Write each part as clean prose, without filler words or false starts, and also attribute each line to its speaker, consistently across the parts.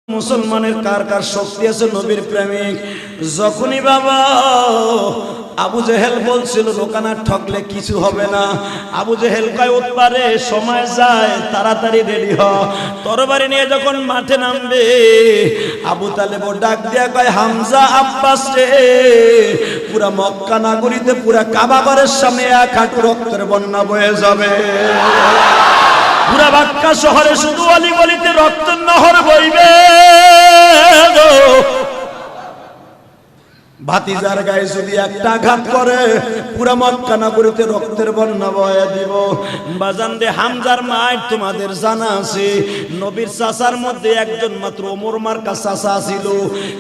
Speaker 1: মুসলমানের কার কার শক্তি আছে নবীর প্রেমিক? যখনই বাবা আবু জেহেল বলছিল লোকানা ঠকলে কিছু হবে না, আবু জেহেল কয় উৎপারে সময় যায়, তাড়াতাড়ি রেডি হ, তরবারি নিয়ে যখন মাঠে নামবে আবু তালেব ডাক দিয়া কয় হামজা আব্বাস রে, পুরা মক্কা নগরীতে পুরা কাবা ঘরের সামনে এক হাঁটু রক্তের বন্যা বয়ে যাবে। পুরা মক্কা শহরে শুধু অলি গলিতে রক্তের নহর বইবে। ভাতিজার গায়ে যদি একটা আঘাত করে পুরা মক্কা নগরীতে রক্তের বন্যা বয়ে দিব। বাজান রে, হামজার মায়ের তোমাদের জানা আছে, নবীর চাচার মধ্যে একজন মাত্র ওমর মার্কা চাচা ছিল,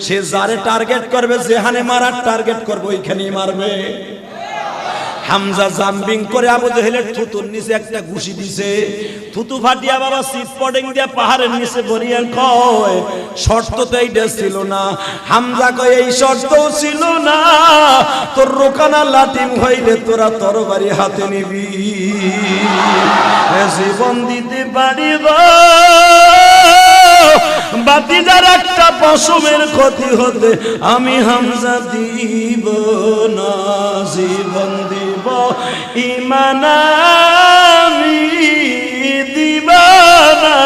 Speaker 1: সে যারে টার্গেট করবে, যেখানে মারার টার্গেট করবে ওইখানেই মারবে। হামজা জাম্পিং করে আবু জেহেলের থুতুর নিচে একটা ঘুষি দিছে, থুতু ফাটিয়া বাবা সিট পডিং দিয়া পাহাড়ের নিচে ভরিয়া কয় শর্ত তো এইটা ছিল না। হামজা কয় এই শর্তও ছিল না, তোর রোকানা লাটিম হইলে তোরা তরবারি হাতে নিবি, জীবন দিতে পারিব, বাতিজার একটা পশমের ক্ষতি হতে আমি হামজা দিব না, জীবন দিব ঈমান আমি দিব না।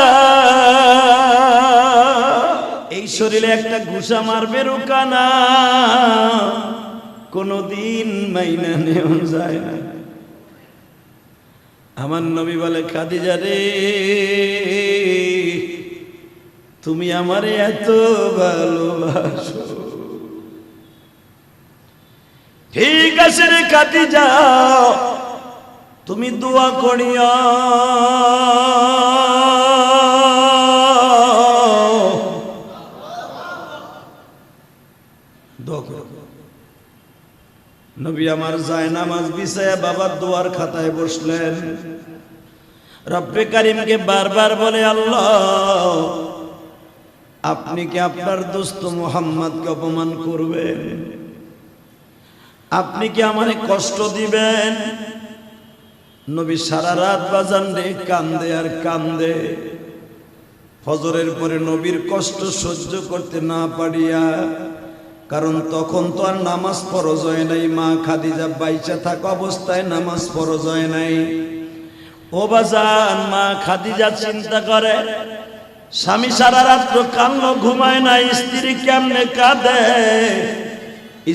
Speaker 1: এই শরীরে একটা ঘুষা মারবে রোকানা, কোনদিন মাইনা নেওয়া যায় না। আমার নবী বলে খাদিজা রে, তুমি আমারে এত ভালোবাসো, ঠিক আছে রে খাদিজা, তুমি দোয়া করিও নবী আমার যায় নামাজ বিছায়া বাবার দোয়ার খাতায় বসলেন, রব্বে কারিমকে বারবার বলে আল্লাহ আপনি কি আপনার দোস্ত মুহাম্মদকে অপমান করবেন? আপনি কি আমারে কষ্ট দিবেন? নবী সারা রাত বাজান রে কান্দে আর কান্দে। ফজরের পরে নবীর কষ্ট সহ্য করতে না পারিয়া, কারণ তখন তো আর নামাজ ফরজ হয় নাই, মা খাদিজা বাইচা থাকা অবস্থায় নামাজ ফরজ হয় নাই। ও বাজান, মা খাদিজা চিন্তা করে স্বামী সারা রাত্র কান্না ঘুমায় না, স্ত্রী কেমনে কাঁদে,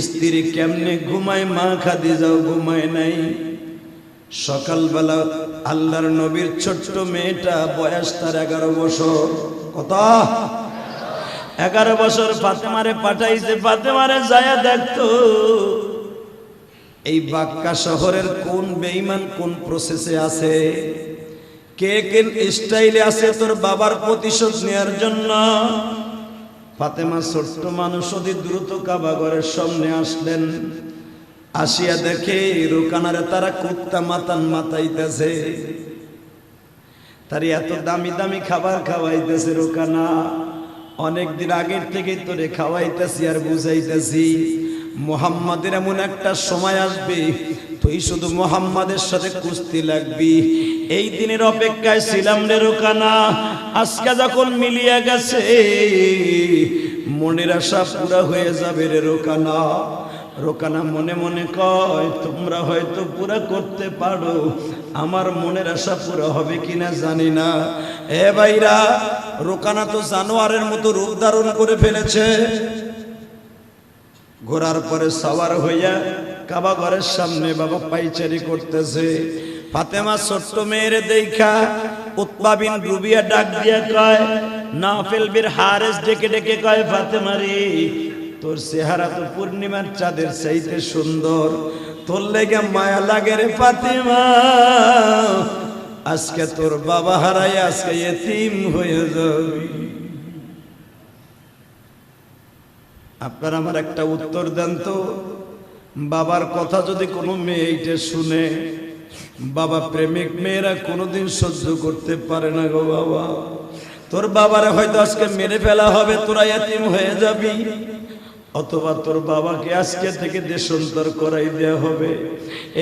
Speaker 1: স্ত্রী কেমনে ঘুমায়, মা খাদিজাও ঘুমায় নাই। সকালবেলা আল্লাহর নবীর ছোট্ট মেয়েটা, বয়স তার 11 বছর, কত 11 বছর, ফাতেমারে পাঠাইছে, ফাতেমারে যায়া দেখতো এই বাক্কা শহরের কোন বেঈমান কোন প্রসেসে আছে, কে কোন স্টাইলে আছে তোর বাবার প্রতিশোধ নেয়ার জন্য। ফাতেমা ছোট্ট মানুষ অতি দ্রুত কাবা ঘরের সামনে আসলেন, আসিয়া দেখে রোকানারে তারা কুত্তা মাতান মাতাইতেছে, তার এত দামি দামি খাবার খাওয়াইতেছে। রোকানা, অনেকদিন আগের থেকে তোরে খাওয়াইতেছি আর বুঝাইতেছি, মুহাম্মাদের এমন একটা সময় আসবে তুই শুধু মুহাম্মাদের সাথে কুস্তি লাগবি। এই দিনের অপেক্ষায় ছিলাম রে রোকানা, আজকে যখন মিলিয়ে গেছে মনের আশা পুরা হয়ে যাবে রে রোকানা। রোকানা মনে মনে কয় তোমরা হয়তো পুরা করতে পারো, আমার মনের আশা পুরা হবে কিনা জানি না। এ ভাইরা, রোকানা তো জানোয়ারের মতো রূপ ধারণ করে ফেলেছে। ঘোরার পরে সওয়ার হইয়া কাবা ঘরের সামনে বাবা পাইচারি করতেছে। ফাতেমা ছোট্ট মেয়ের দেখা উতবা বিন রুবিয়া ডাক দিয়া কয়, নাফিল বিন হারিস ডেকে ডেকে কয় ফাতেমা রে, তোর চেহারা তো পূর্ণিমার চাঁদের চাইতে সুন্দর, তোর লেগে মায়া লাগে রে ফাতেমা, আজকে তোর বাবা হারাই আজকে এতিম হয়ে যাবি। আপনারা আমার একটা উত্তর দেন তো, বাবার কথা যদি কোনো মেয়ে এইটা শুনে, বাবা প্রেমিক মেয়েরা কোনোদিন সহ্য করতে পারে না গো বাবা, তোর বাবারে হয়তো আজকে মেরে ফেলা হবে, তোরা এতিম হয়ে যাবি, অথবা তোর বাবাকে আজকে থেকে দেশান্তর করাই দেয়া হবে।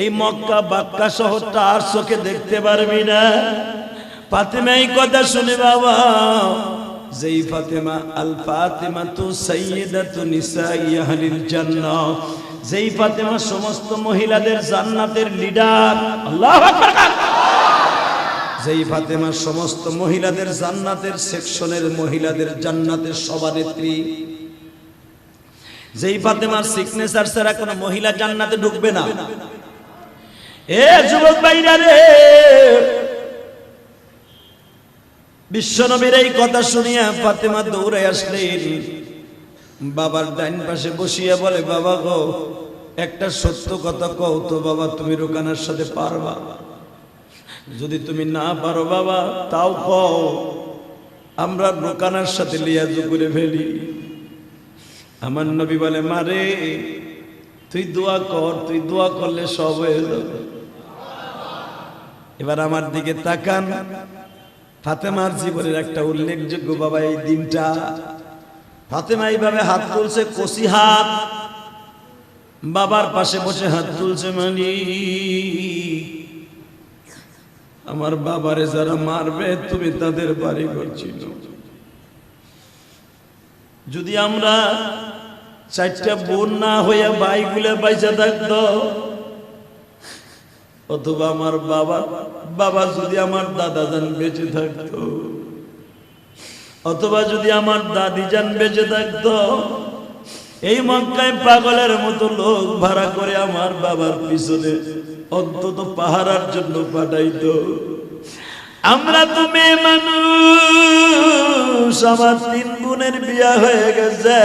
Speaker 1: এই মক্কা বাক্কা শহরটা আর চোখে দেখতে পারবি না। ফাতেমা এই কথা শুনে বাবা যেই ফাতেমা আল ফাতিমাতু সাইয়্যিদাতু নিসাই আহলিল জান্নাহ, যেই ফাতেমা সমস্ত মহিলাদের জান্নাতের লিডার। আল্লাহু আকবার। যেই ফাতেমা সমস্ত মহিলাদের জান্নাতের সেকশনের মহিলাদের জান্নাতের সভানেত্রী, যেই ফাতেমার সিগনেচার ছাড়া কোনো মহিলা জান্নাতে ঢুকবে না। এ যুবক ভাইরা রে, বিশ্বনবীর এই কথা শুনিয়া ফাতেমা দৌড়ে আসলেন, বাবার ডাইন পাশে বসিয়া বলে, বাবা গো, একটা সত্য কথা কও তো বাবা, তুমি রোকানার সাথে পারবা? যদি তুমি না পারো বাবা তাও কও, আমরা রোকানার সাথে লিয়াজু করে ফেলি। আমার নবী বলে, মারে তুই দোয়া কর, তুই দোয়া করলে সব হয়ে যাবে। এবার আমার দিকে তাকান, ফাতেমার জীবনের একটা উল্লেখযোগ্য বাবা এই দিনটা। ফাতেমা এইভাবে হাত তুলছে, কষি হাত, বাবার পাশে বসে হাত তুলছে, মানে আমার বাবারে যারা মারবে তুমি তাদের বাড়ি করছিল। যদি আমরা চারটা বোন না হইয়া ভাইগুলা বাইচা থাকতো, অথবা আমার বাবা যদি আমার দাদা যান বেঁচে থাকতো, অথবা যদি আমার দাদি যান বেঁচে থাকতো, এই মক্কায় পাগলের মতো লোক ভাড়া করে আমার বাবার পিছনে অন্তত পাহারার জন্য পাঠাইতো। আমরা তো মেয়ে মানুষ, আমার 3 বোনের বিয়া হয়ে গেছে,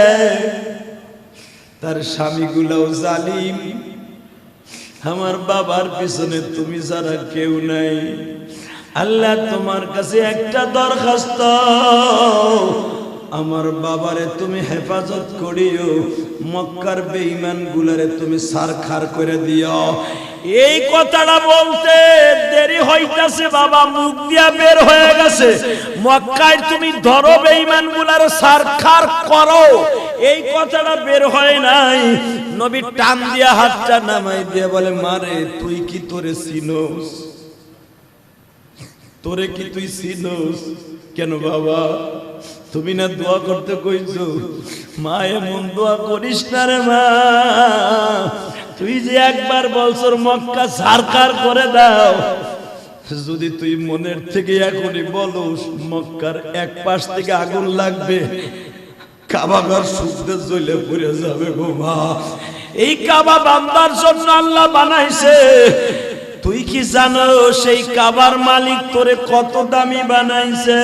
Speaker 1: তার স্বামীগুলাও জালিম, আমার বাবার পিছনে তুমি ছাড়া কেউ নাই। আল্লাহ তোমার কাছে একটা দরখাস্ত, আমার বাবারে তুমি হেফাজত করিও, মক্কার বেঈমান গুলারে তুমি সারখার করে দিও। এই কথাটা বলতে দেরি হইতাছে, বাবা মুখ দিয়া বের হয়ে গেছে, মক্কায় তুমি ধরো বেঈমান গুলারে সারখার করো, এই কথাটা বের হয় নাই। নবী টান দিয়া হাতটা নামাই দিয়ে বলে, মারে তুই কি তোরে চিনোস? তোরে কি তুই চিনোস? কেন বাবা, তুমি না দোয়া করতে কইছো? মা এমন দোয়া করিস না রে মা, তুই যে একবার বলছর মক্কা সারকার করে দাও, যদি তুই মনের থেকে এখনই বলস মক্কার এক পাশ থেকে আগুন লাগবে, কাবা ঘর শুদ্ধ জ্বলে পড়ে যাবে গো মা। এই কাবা বান্দার জন্য আল্লাহ বানাইছে, তুই কি জানো সেই কাবার মালিক তোরে কত দামি বানাইছে?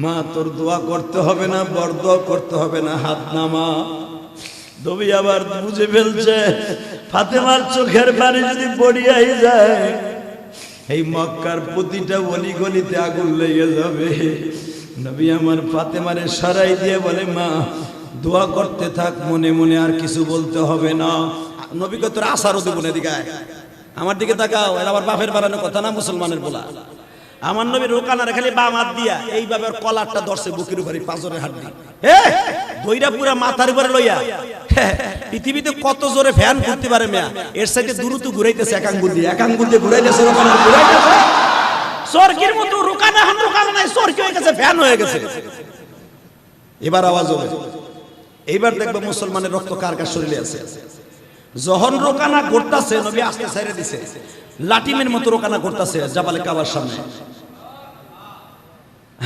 Speaker 1: মা তোর দোয়া করতে হবে না, বরদোয়া করতে হবে না, হাত নামা। নবী আবার বুঝে ফেলছে ফাতেমার চোখের পানি যদি বড়িয়াই যায়, এই মক্কার প্রতিটা অলি গলিতে আগুন লেগে যাবে। নবী আমার ফাতেমারে সরাই দিয়ে বলে, মা দোয়া করতে থাক মনে মনে, আর কিছু বলতে হবে না। নবী কত আসারও দেবো না, দিকে আমার দিকে তাকাও, এর আবার বাপের বাড়ানো কথা না, মুসলমানের বলা। আমার নবী রোকানার খালি বাম হাত দিয়া এইভাবে কলারটা ধরছে বুকের উপরে, পাঁজরের হাত দিয়ে দইরা পুরা মাথার উপরে লইয়া। পৃথিবীতে কত জোরে ফ্যান ঘুরতে পারে মেয়া, এর সাইডে দ্রুত ঘুরাইতেছে, এক আঙ্গুল দিয়ে ঘুরাইতেছে, রোকানা ঘুরাইতেছে সরকির মতো। রোকানা হান রোকানা নাই, সরকি হয়ে গেছে, ফ্যান হয়ে গেছে। এবার আওয়াজ হবে, এইবার দেখবে মুসলমানের রক্ত কার কার শরীরে আছে। যখন রোকানা করতেছে, নবী আস্তে ছাইরে দিছে, লাটিমের মতো রোকানা করতেছে জাবালে কাবার সামনে।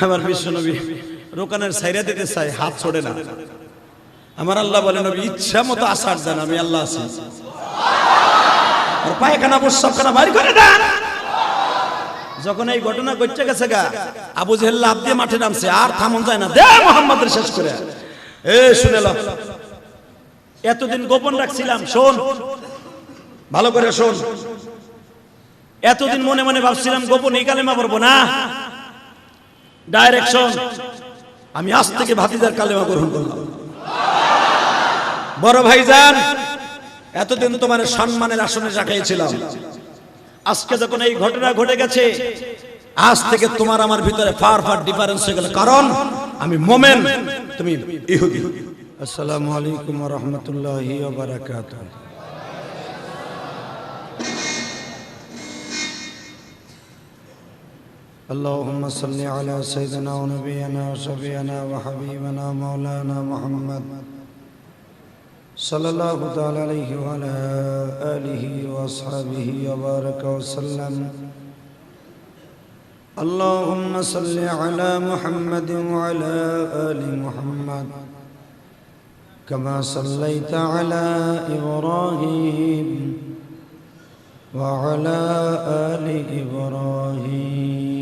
Speaker 1: আমার বিশ্ব নবী রোকানের ছাইরা দিতে চাই, হাত ছড়ে না। আমার আল্লাহ বলে, নবী ইচ্ছা মতো আসার দেন, আমি আল্লাহ আছি। আর পায়খানা প্রস্রাবখানা বাইর করে দেন। যখন এই ঘটনা ঘটে গেছে গা, আবু জেহেল লাফ দিয়ে মাঠে নামছে, আর থামন যায় না, দে মুহাম্মদের শেষ করে। এ শুনে লাও, এতদিন গোপন রাখছিলাম, শোন ভালো করে শোন। এতদিন মনে মনে ভাবছিলাম গোপন এই কালেমা পড়বো না, ডাইরেকশন আমি আজ থেকে ভাতিজার কালেমা গ্রহণ করলাম। বড় ভাইজান, এতদিন তোমার সম্মানের আসনে রাখাইছিলাম, আজকে যখন এই ঘটনা ঘটে গেছে, আজ থেকে তোমার আমার ভিতরে ফার ডিফারেন্স হয়ে গেল, কারণ আমি মোমেন, তুমি ইহুদি। আসসালামু আলাইকুম ওয়া রাহমাতুল্লাহি ওয়া বারাকাতুহু।
Speaker 2: اللهم صل على سيدنا ونبينا وشفيعنا وحبيبنا مولانا محمد صلى الله تعالى عليه وعلى آله وأصحابه وبارك وسلم. اللهم صل على محمد وعلى آل محمد كما صليت على إبراهيم وعلى آل إبراهيم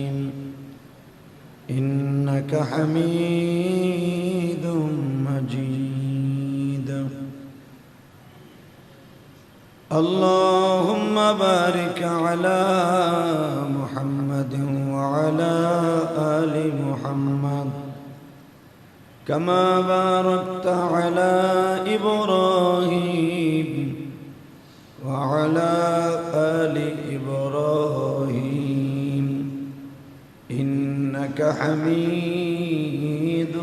Speaker 2: إنك حميد مجيد. اللهم بارك على محمد وعلى آل محمد كما باركت على إبراهيم وعلى آل إبراهيم إنك حميد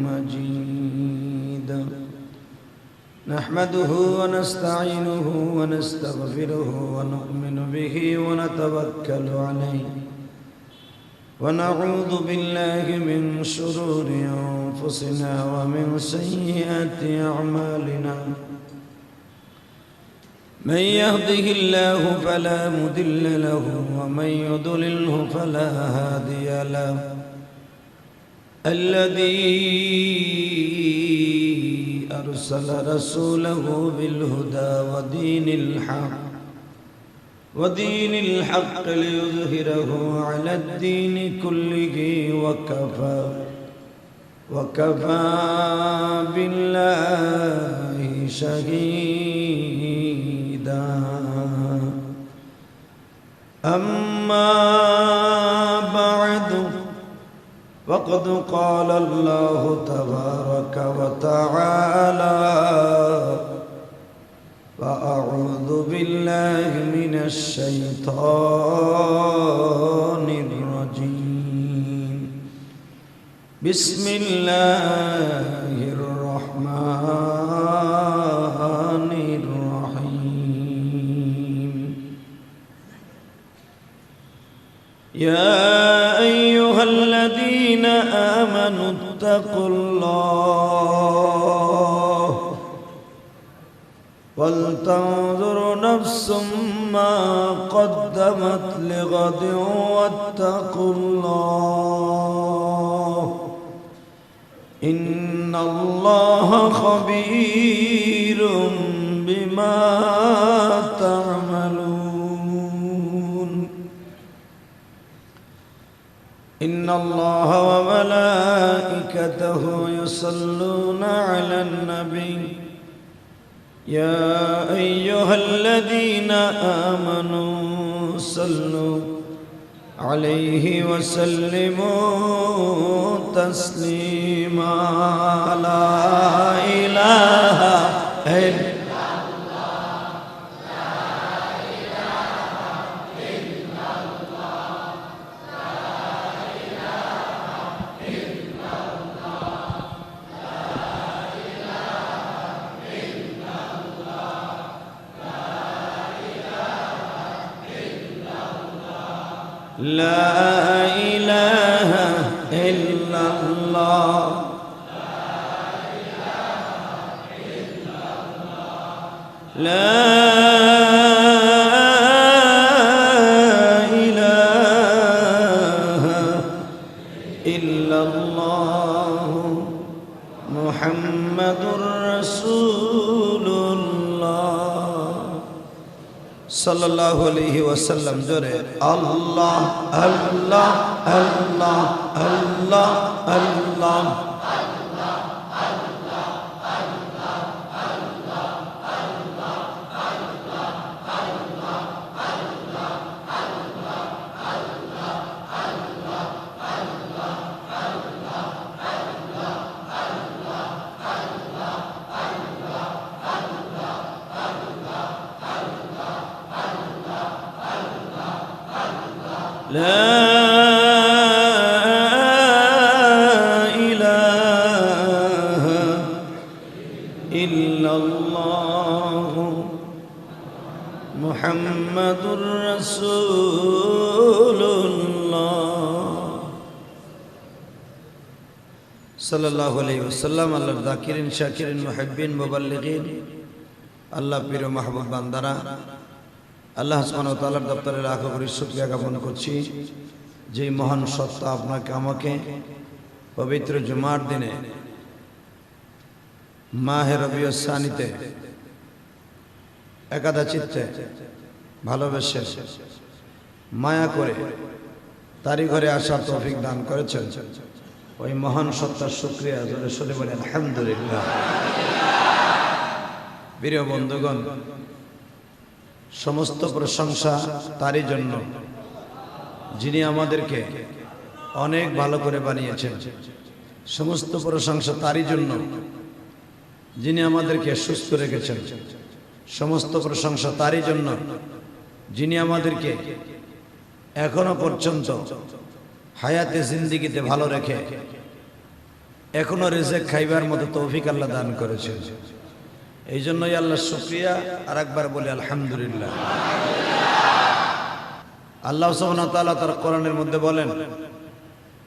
Speaker 2: مجيد. نحمده ونستعينه ونستغفره ونؤمن به ونتوكل عليه ونعوذ بالله من شرور أنفسنا ومن سيئات أعمالنا. من يهده الله فلا مضل له ومن يضلله فلا هادي له. الذي أرسل رسوله بالهدى ودين الحق ليظهره على الدين كله وكفى بالله شهيدا. أما بعد فقد قال الله تبارك وتعالى فأعوذ بالله من الشيطان الرجيم. بسم الله الرحمن الرحيم. يا أيها الذين آمنوا اتقوا الله ولتنظر نفس ما قدمت لغد واتقوا الله إن الله خبير بما تعملون. إن الله وملائكته يصلون على النبي يا أيها الذين آمنوا صلوا عليه وسلموا تسليما. لا إله إلا لا إله إلا الله. لا إله إلا الله محمد رسول الله صلى الله عليه وسلم. جورے اللہ اللہ اللہ اللہ اللہ. لا إله إلا الله محمد رسول الله সাল্লাল্লাহু আলাইহি ওয়াসাল্লাম। আল্লাহর যাকিরিন শাকিরিন মুহিব্বিন মুবাল্লিগিন, আল্লাহ প্রিয় মাহবুব বান্দারা, আল্লাহ সুবহানাহু ওয়া তাআলার দপ্তরে লাখো কোটি শুকরিয়া জ্ঞাপন করছি যে মহান সত্তা আপনাকে আমাকে পবিত্র জুমার দিনে মাহে রবিউল সানিতে একাদা চিত্তে ভালোবেসে মায়া করে তারই ঘরে আসার তৌফিক দান করেছেন। ওই মহান সত্তার শুকরিয়া জোরে সরে বলে আলহামদুলিল্লাহ। প্রিয় বন্ধুগণ, সমস্ত প্রশংসা তারই জন্য যিনি আমাদেরকে অনেক ভালো করে বানিয়েছেন। সমস্ত প্রশংসা তারই জন্য যিনি আমাদেরকে সুস্থ রেখেছেন। সমস্ত প্রশংসা তারই জন্য যিনি আমাদেরকে এখনো পর্যন্ত হায়াতে জিন্দিগিতে ভালো রেখে এখনো রিজিক খাইবার মতো তৌফিক আল্লাহ দান করেছেন। এই জন্যই আল্লাহর শুকরিয়া। আর একবার বলি আলহামদুলিল্লাহ। আল্লাহ সুবহানাহু ওয়া তাআলা তার কোরআনের মধ্যে বলেন,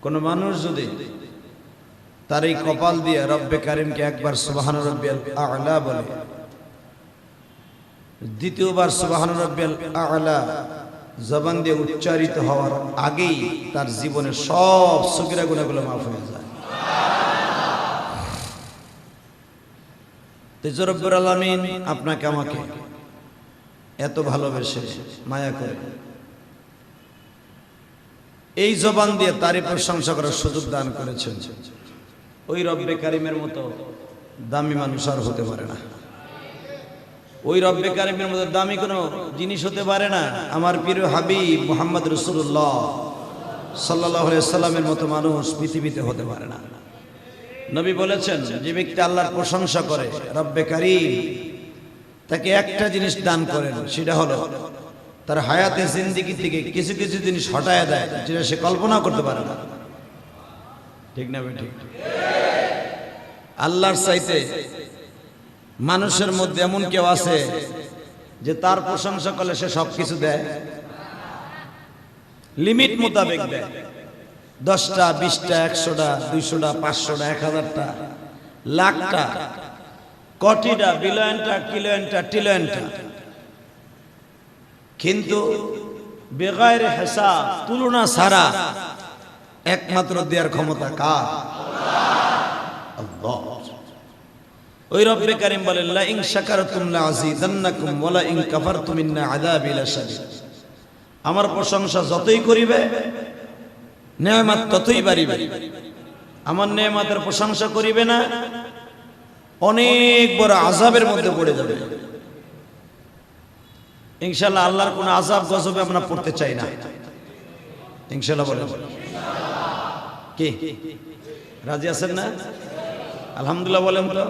Speaker 2: কোন মানুষ যদি তার এই কপাল দিয়ে রব্বে কারিমকে একবার সুবহান রাব্বিয়াল আ'লা বলে, দ্বিতীয়বার সুবহান রাব্বিয়াল আ'লা জবান দিয়ে উচ্চারিত হওয়ার আগেই তার জীবনের সব সগীরা গুনাহগুলো মাফ হয়ে যায়। তো রব্বুল আলামিন আপনাকে আমাকে এত ভালোবেসে মায়া করে এই জবান দিয়ে তারই প্রশংসা করার সুযোগ দান করেছেন। ওই রব্বে কারিমের মতো দামি মানুষ আর হতে পারে না। ওই রব্বে কারিমের মতো দামি কোনো জিনিস হতে পারে না। আমার প্রিয় হাবিব মুহাম্মদ রাসূলুল্লাহ সাল্লাল্লাহু আলাইহি সাল্লামের মতো মানুষ পৃথিবীতে হতে পারে না। নবী বলেছেন, যে ব্যক্তি আল্লাহর প্রশংসা করে রব্বে কারিম তাকে একটা জিনিস দান করেন, সেটা হলো তার হায়াতে জিন্দেগি থেকে কিছু কিছু জিনিস হটায়া দেয় যেটা সে কল্পনা করতে পারে না। ঠিক না ভাই? ঠিক। আল্লাহর চাইতে মানুষের মধ্যে এমন কেউ আছে যে তার প্রশংসা করলে সে সবকিছু দেয়? লিমিট মোতাবেক দেয়। 10টা 20টা 100টা 200টা 500টা 1000টা লাখটা কোটিটা বিলিয়নটা কিলোয়নটা ট্রিলিয়নটা, কিন্তু বেগায়ের হিসাব তুলনা ছাড়া একমাত্র দেওয়ার ক্ষমতা কার? আল্লাহ। ওই রব্বে কারিম বলেন, লা ইন শাকারতুম লা আযীদান্নাকুম ওয়া লা ইন কাফারতুম ইন্না আযাবি লাশাদীদ। আমার প্রশংসা যতই করিবে নেয়ামত ততই বাড়িবে। আমার নেয়ামতের প্রশংসা করিবে না, অনেক বড় আযাবের মধ্যে পড়ে যাবে। ইনশাআল্লাহ আল্লাহর কোন আযাব গজবে আমরা পড়তে চাই না। ইনশাআল্লাহ বলেন কি রাজি আছেন না? আলহামদুলিল্লাহ বলেন তো।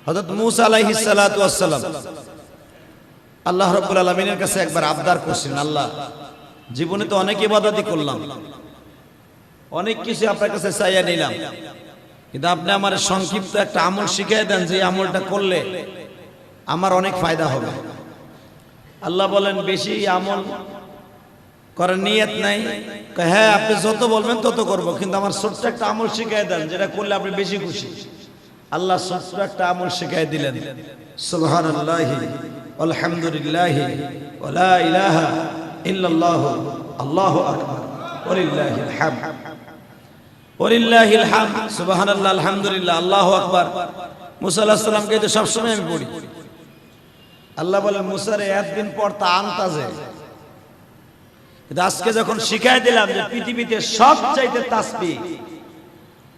Speaker 2: হযরত মূসা আলাইহিস সালাতু ওয়াস সালাম আল্লাহ রাব্বুল আলামিনের কাছে একবার আবদার করছেন, আল্লাহ জীবনে তো অনেক ইবাদতই করলাম, অনেক কিছু আপনার কাছে চাইয়া নিলাম, কিন্তু আপনি আমার সংক্ষিপ্ত একটা আমল শিখিয়ে দেন যে আমলটা করলে আমার অনেক ফায়দা হবে। আল্লাহ বলেন, বেশি আমল করার নিয়ত নাই? হ্যাঁ, আপনি যত বলবেন তত করব, কিন্তু আমার ছোট্ট একটা আমল শিখিয়ে দেন যেটা করলে আপনি বেশি খুশি। আল্লাহ ছোট্ট একটা আমল শিখিয়ে দিলেন, সুবহানাল্লাহি আলহামদুলিল্লাহি ওয়া লা ইলাহা ইল্লাল্লাহু আল্লাহু আকবার ওয়ালিল্লাহিল হামদ। ওয়ালিল্লাহিল হামদ, সুবহানাল্লাহ, আলহামদুলিল্লাহ, আল্লাহু আকবার। মুসা আলাইহিস সালামকে তো সব সময় আমি পড়ি। আল্লাহ বলেন, মুসারে একদিন পর তা আনতাজে, আজকে যখন শিখাই দিলাম যে পৃথিবীতে সবচাইতে তাসবিহ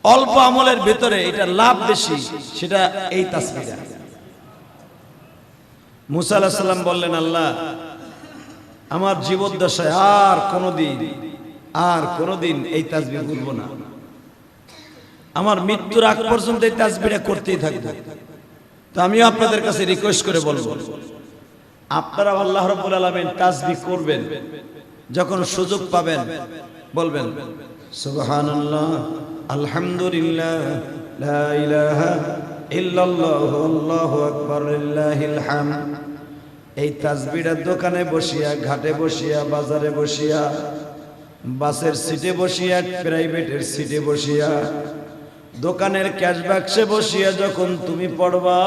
Speaker 2: অল্প আমলের ভিতরে এটা লাভ বেশি, সেটা এই তাসবিহটা। মুসা আলাইহিস সালাম বললেন, আল্লাহ আমার জীবদ্দশায় আর কোনোদিন এই তাসবিহ ভুলব না, আমার মৃত্যুর আগ পর্যন্ত এই তাসবিহটা করতেই থাকবো। তো আমিও আপনাদের কাছে রিকোয়েস্ট করে বলবো, আপনারা আল্লাহ রাব্বুল আলামিন তাসবিহ করবেন, যখন সুযোগ পাবেন বলবেন সুবহানাল্লাহ আলহামদুলিল্লাহ লা ইলাহা ইল্লাল্লাহু আল্লাহু আকবার লিল্লাহিল হামদ। এই তাসবিহটা দোকানে বসিয়া, ঘাটে বসিয়া, বাজারে বসিয়া
Speaker 1: বাসের সিটে বসিয়া, প্রাইভেটের সিটে বসিয়া, দোকানের ক্যাশ বাক্সে বসিয়া যখন তুমি পড়বা,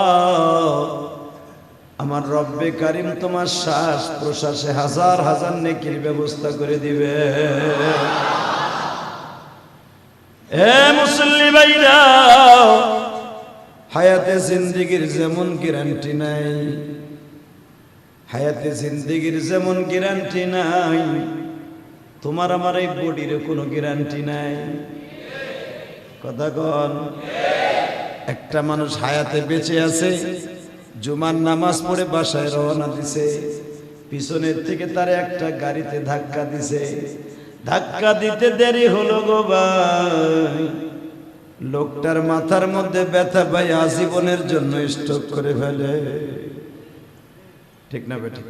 Speaker 1: আমার রব্বে কারিম তোমার শ্বাস প্রশ্বাসে হাজার হাজার নেকির ব্যবস্থা করে দিবে। এ মুসল্লি ভাইরা, হায়াতে জিন্দেগির যেমন গ্যারান্টি নাই, হায়াতে জিন্দেগির যেমন গ্যারান্টি নাই, তোমার আমার এই বডির কোনো গ্যারান্টি নাই। কথা কন। একটা মানুষ হায়াতে বেঁচে আছে, জুমার নামাজ পড়ে বাসায় রওনা দিছে, পিছনের থেকে তার একটা গাড়িতে ধাক্কা দিছে। ধাক্কা দিতে দেরি হলো গো ভাই, লোকটার মাথার মধ্যে ব্যথা পাই আজীবনের জন্য স্ট্রোক করে ফেলে। ঠিক না বেঠিক?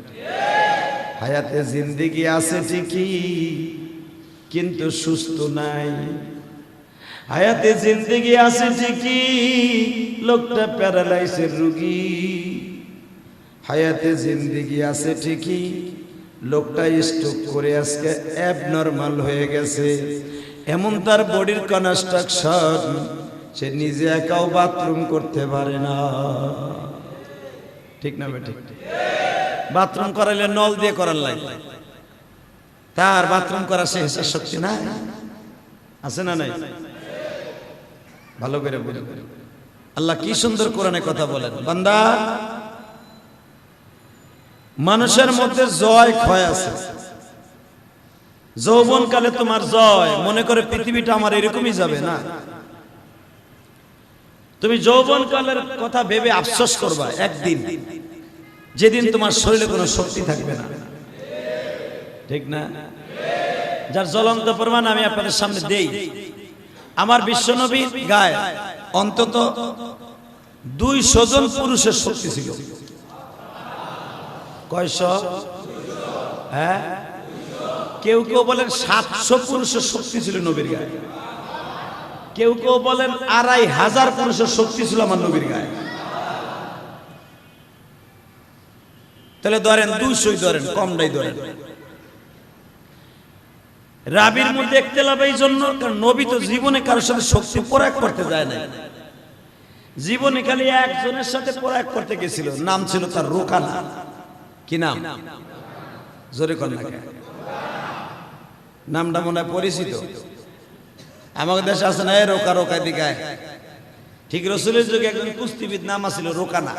Speaker 1: হায়াতে জিন্দেগি আছে ঠিকই, কিন্তু সুস্থ নাই। হায়াতে জিন্দেগি আছে ঠিকই, লোকটা প্যারালাইসের রোগী। হায়াতে জিন্দেগি আছে ঠিকই, লোকটা স্ট্রোক করে আজকে অ্যাবনর্মাল হয়ে গেছে। এমন তার বডির কনস্ট্রাকশন, সে নিজে একাও বাথরুম করতে পারে না। ঠিক না বেঠিক? বাথরুম করাইলে নল দিয়ে করার লাগে, তার বাথরুম করা সে শক্তি না আছে না নাই? ভালো করে বলে আল্লাহ কি সুন্দর কোরআনে কথা বলেন, বান্দা মানুষের মধ্যে জয় ক্ষয় আছে। যৌবনকালে তোমার জয়, মনে করে পৃথিবীটা আমার এরকমই যাবে না। তুমি যৌবনকালের কথা ভেবে আফসোস করবা একদিন, যেদিন তোমার শরীরে কোনো শক্তি থাকবে না। ঠিক না? যার জ্বলন্ত প্রমাণ আমি আপনাদের সামনে দেই। আমার বিশ্বনবীর গায়ে অন্তত 200 জন পুরুষের শক্তি ছিল। কয়শো? হ্যাঁ, কেউ কেউ বলেন 700 পুরুষের শক্তি ছিল নবীর গায়ে, কেউ কেউ বলেন 2500 পুরুষের শক্তি ছিল আমার নবীর গায়ে। তাহলে ধরেন 200 ধরেন, কমটাই ধরেন। রাবির মধ্যে ইখতিলাফ এই জন্য, কারণ নবী তো জীবনে কারোর সাথে শক্তি প্রয়োগ করতে যায় না। জীবনে খালি একজনের সাথে প্রয়োগ করতে গেছিল, নাম ছিল তার রোকানা। কি নাম? জোরে কর না, নামটা মনে হয় পরিচিত। আমাদের দেশে আছে না এই রোকা, রোকা দিকায়। ঠিক রাসূলের যুগে একজন কুস্তিবিদ নাম ছিল রোকানা।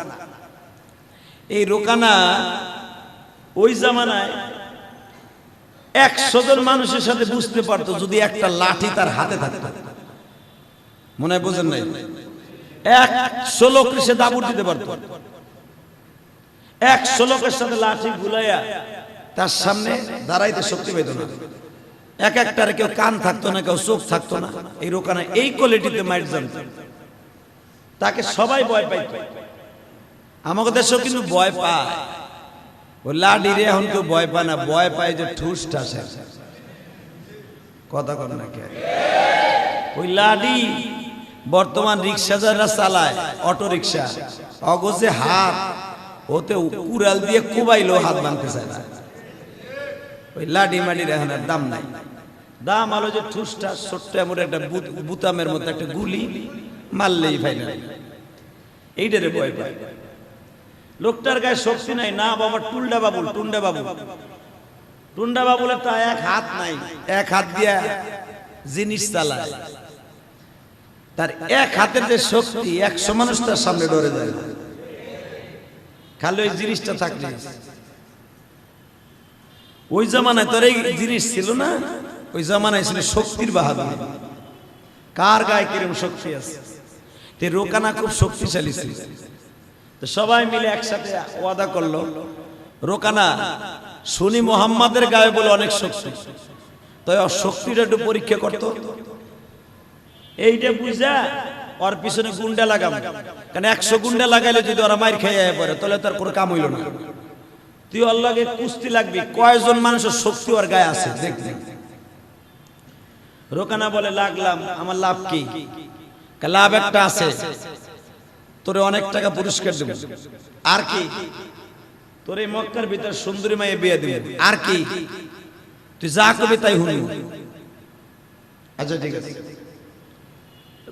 Speaker 1: এই রোকানা ওই জামানায় 100 জন মানুষের সাথে বুঝতে পারতো যদি একটা লাঠি তার হাতে থাকতো। মনে হয় বোঝেন নাই? 100 লোক সে দাবুর দিতে পারতো। 100 লোকের সাথে লাঠি গুলাইয়া তার সামনে দাঁড়াইতে শক্তি পেত না। এক একটার কেউ কান থাকতো না, কেউ চোখ থাকতো না। এই রোকানা এই কোয়ালিটিতে মাইট জানতো, তাকে সবাই ভয় পাইত। আমাদের দেশেও কিন্তু ভয় পায়। ওই লাঠি রে এখন কেউ ভয় পায় না, ভয় পায় যে ঠুস ঠাসে। কথা কর না কে? ওই লাঠি বর্তমান রিক্সা যারা চালায়, অটো রিক্সা, অগজে হাত ওতে কুড়াল দিয়ে কুবাইলো হাত ভাঙতে চায় না। ওই লাঠি মাটির এখন আর দাম নাই। দাম আলো যে ঠুসটা ছোট্ট এমন একটা বুতামের মতো একটা গুলি মারলেই ফাইনাল। এইটারে ভয় পায়। লোকটার গায়ে শক্তি নাই না বাবা। টুন্ডা বাবুল, টুন্ডা বাবু, টুন্ডা বাবুলের তা এক হাত নাই, এক হাত দিয়া জিনিস চালায়। তার এক হাতের যে শক্তি, 100 মানুষ তার সামনে ডরে যায়। খালি ওই জিনিসটা থাকলে। ওই জামানায় তোর এই জিনিস ছিল না, ওই জামানায় ছিল শক্তির বাহাদুর। কার গায়ে কিরম শক্তি আছে। তে রোকানা খুব শক্তিশালী ছিল। তো সবাই মিলে একসাথে ওয়াদা করলো, রোকানা শুনি মোহাম্মদের গায়ে বলে অনেক শক্তি, তাই ওর শক্তিটা একটু পরীক্ষা করতো। এইটা বুঝা ওর পিছনে গুন্ডা লাগাম, কারণ 100 গুন্ডা লাগাইলে যদি ওরা মার খেয়ে পড়ে তাহলে তার কোনো কাম হইল না। তুই ওর লাগে কুস্তি লাগবি, কয়জন মানুষের শক্তি ওর গায়ে আছে দেখবি। রোকানা বলে লাগলাম, আমার লাভ কি? লাভ একটা আছে, তোরে অনেক টাকা পুরস্কার দেব। আর কি? তোর এই মক্কার ভিতর সুন্দরী মায়ে বিয়ে দেব। আর কি?
Speaker 2: তুই যা কবি তাই হুনি। আচ্ছা ঠিক আছে।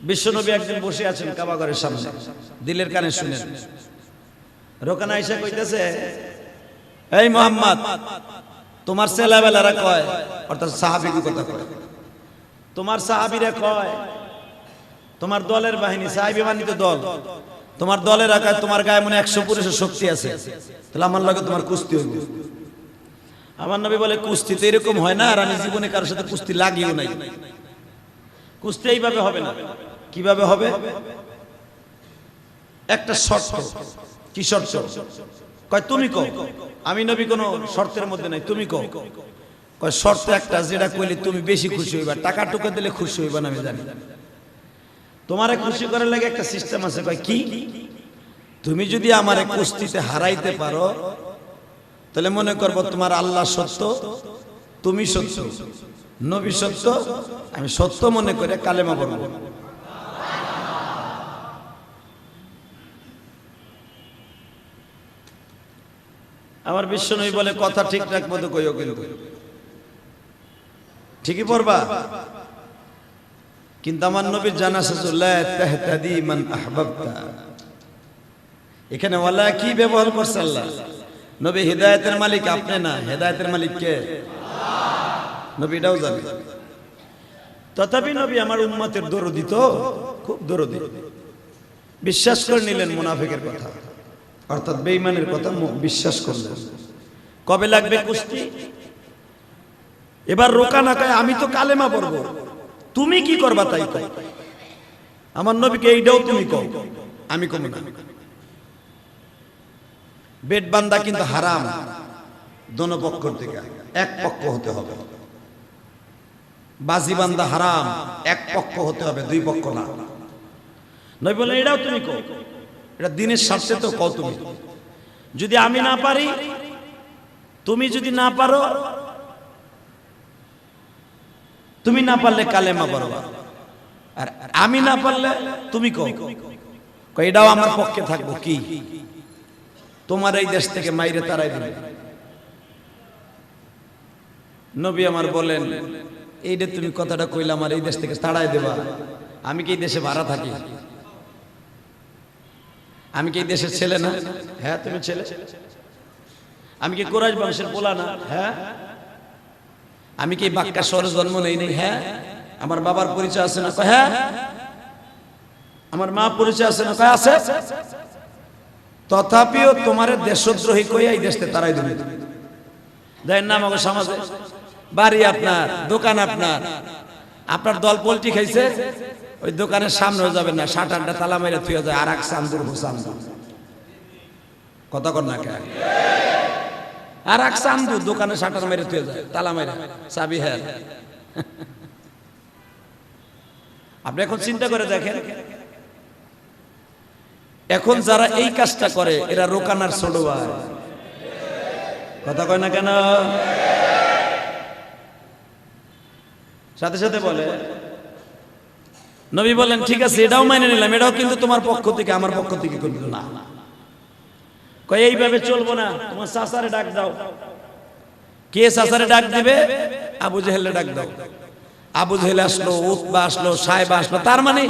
Speaker 2: বিশ্বনবী একদিন বসে আছেন কাবা ঘরের সামনে, দিলের কানে শুনেন। রোকানা আয়েশা কইতেছে, এই মুহাম্মদ, তোমার ছেলেবেলারা কয়, অর্থাৎ সাহাবীর কথা কয়, তোমার সাহাবীরা কয়, তোমার দলের বাহিনী, সাহাবী বাহিনী তো দল, তোমার দলের আকার, তোমার গায়ে মনে 100 পুরুষের শক্তি আছে, তাহলে আমার লগে তোমার কুস্তি হইবে। আমার নবী বলে, কুস্তি তো এরকম হয় না, আর আমি জীবনে কারোর সাথে কুস্তি লাগিও নাই। কুস্তি এইভাবে হবে না। কিভাবে হবে? একটা শর্ত। কি শর্ত? কয় তুমি কও। আমি নবী কোনো শর্তের মধ্যে নাই, তুমি কও। কয় শর্ত একটা, যেটা কইলে তুমি বেশি খুশি হইবা, টাকা টুকা দিলে খুশি হইবা না আমি জানি। তোমারে খুশি করার লাগে একটা সিস্টেম আছে। কয় কি? তুমি যদি আমারে কুস্তিতে হারাইতে পারো, তাহলে মনে করবো তোমার আল্লাহ সত্য, তুমি সত্য, নবী সত্য, আমি সত্য মনে করে কালেমা পড়ব। আমার বিশ্বনবী বলে, কথা ঠিকঠাক মতো কইও, কিন্তু ঠিকই পড়বা। কিন্তু আমার নবীর জানা আছে, লা তাহতাদি মান আহবাবতা। এখানে ওয়ালা কি ব্যবহার করছে আল্লাহ? নবী হিদায়াতের মালিক আপনি না, হিদায়াতের মালিক কে? নবী এটাও জানে। তথাপি নবী আমার উম্মতের দরদি, তো খুব দরদি। বিশ্বাস করে নিলেন মুনাফিকের কথা, অর্থাৎ বেঈমানের কথা বিশ্বাস করলেন। কবে লাগবে কুস্তি? এবার রোকানা কয়, আমি তো কালেমা পড়ব, তুমি কি করবা তাই কও। আমার নবীকে এইটাও তুমি কও, আমি কম না। বেট বান্ধা কিন্তু হারাম, দোনো পক্ষ থেকে এক পক্ষ হতে হবে। বাজি বান্ধা হারাম, এক পক্ষ হতে হবে, দুই পক্ষ না। নবী বলে, এটাও তুমি কও, এটা দিনের স্বার্থে তো কও তুমি। যদি আমি না পারি, তুমি যদি না পারো, তুমি না পারলে কালেমা পড়বা, আর আমি না পারলে তুমি কও। এটাও আমার পক্ষে থাকবো। কি? তোমার এই দেশ থেকে মাইরে তারাই দিবে। নবী আমার বলেন, এইটা তুমি কথাটা কইলে আমার এই দেশ থেকে তাড়াই দেবা? আমি কি এই দেশে ভাড়া থাকি? আমি কি এই দেশের ছেলে না? হ্যাঁ তুমি ছেলে। আমি কি কুরাইশ বংশের পোলা না? হ্যাঁ। আমি কি বাক্কা শহরে জন্ম নেই? হ্যাঁ। আমার বাবার পরিচয় আছে না? হ্যাঁ। আমার মা পরিচয় আছে না? আছে। তথাপিও তোমার দেশদ্রোহী কইয়া এই দেশে তারাই দিবে। দেখেন না আমাদের সমাজে বাড়ি আপনার, দোকান আপনার, আপনার দল পোল্ট্রি খাইছে, ওই দোকানের সামনেও যাবেন না, শাটারটা তালা মেরে থুয়ে যায়, আর এক চান্দুর হুসান কথা কর না কে, আর এক চান্দু দোকানে শাটার মেরে থুয়ে যায়, তালা মেরে, চাবি হ্যাঁ। আপনি এখন চিন্তা করে দেখেন, এখন যারা এই কাজটা করে এরা রোকানার ছোট ভাই। কথা কয় না কেন? সাথে সাথে বলে, নবী বলেন ঠিক আছে এটাও মেনে নিলাম, এটাও কিন্তু তোমার পক্ষ থেকে, আমার পক্ষ থেকে কিন্তু না। কয় এইভাবে চলবো না, তোমার চাচারে ডাক দাও। কে চাচারে ডাক দিবে? আবু জেহেলে ডাক দাও। আবু জেহেল আসলো, উতবা আসলো, সাহেবা আসলো। তার মানে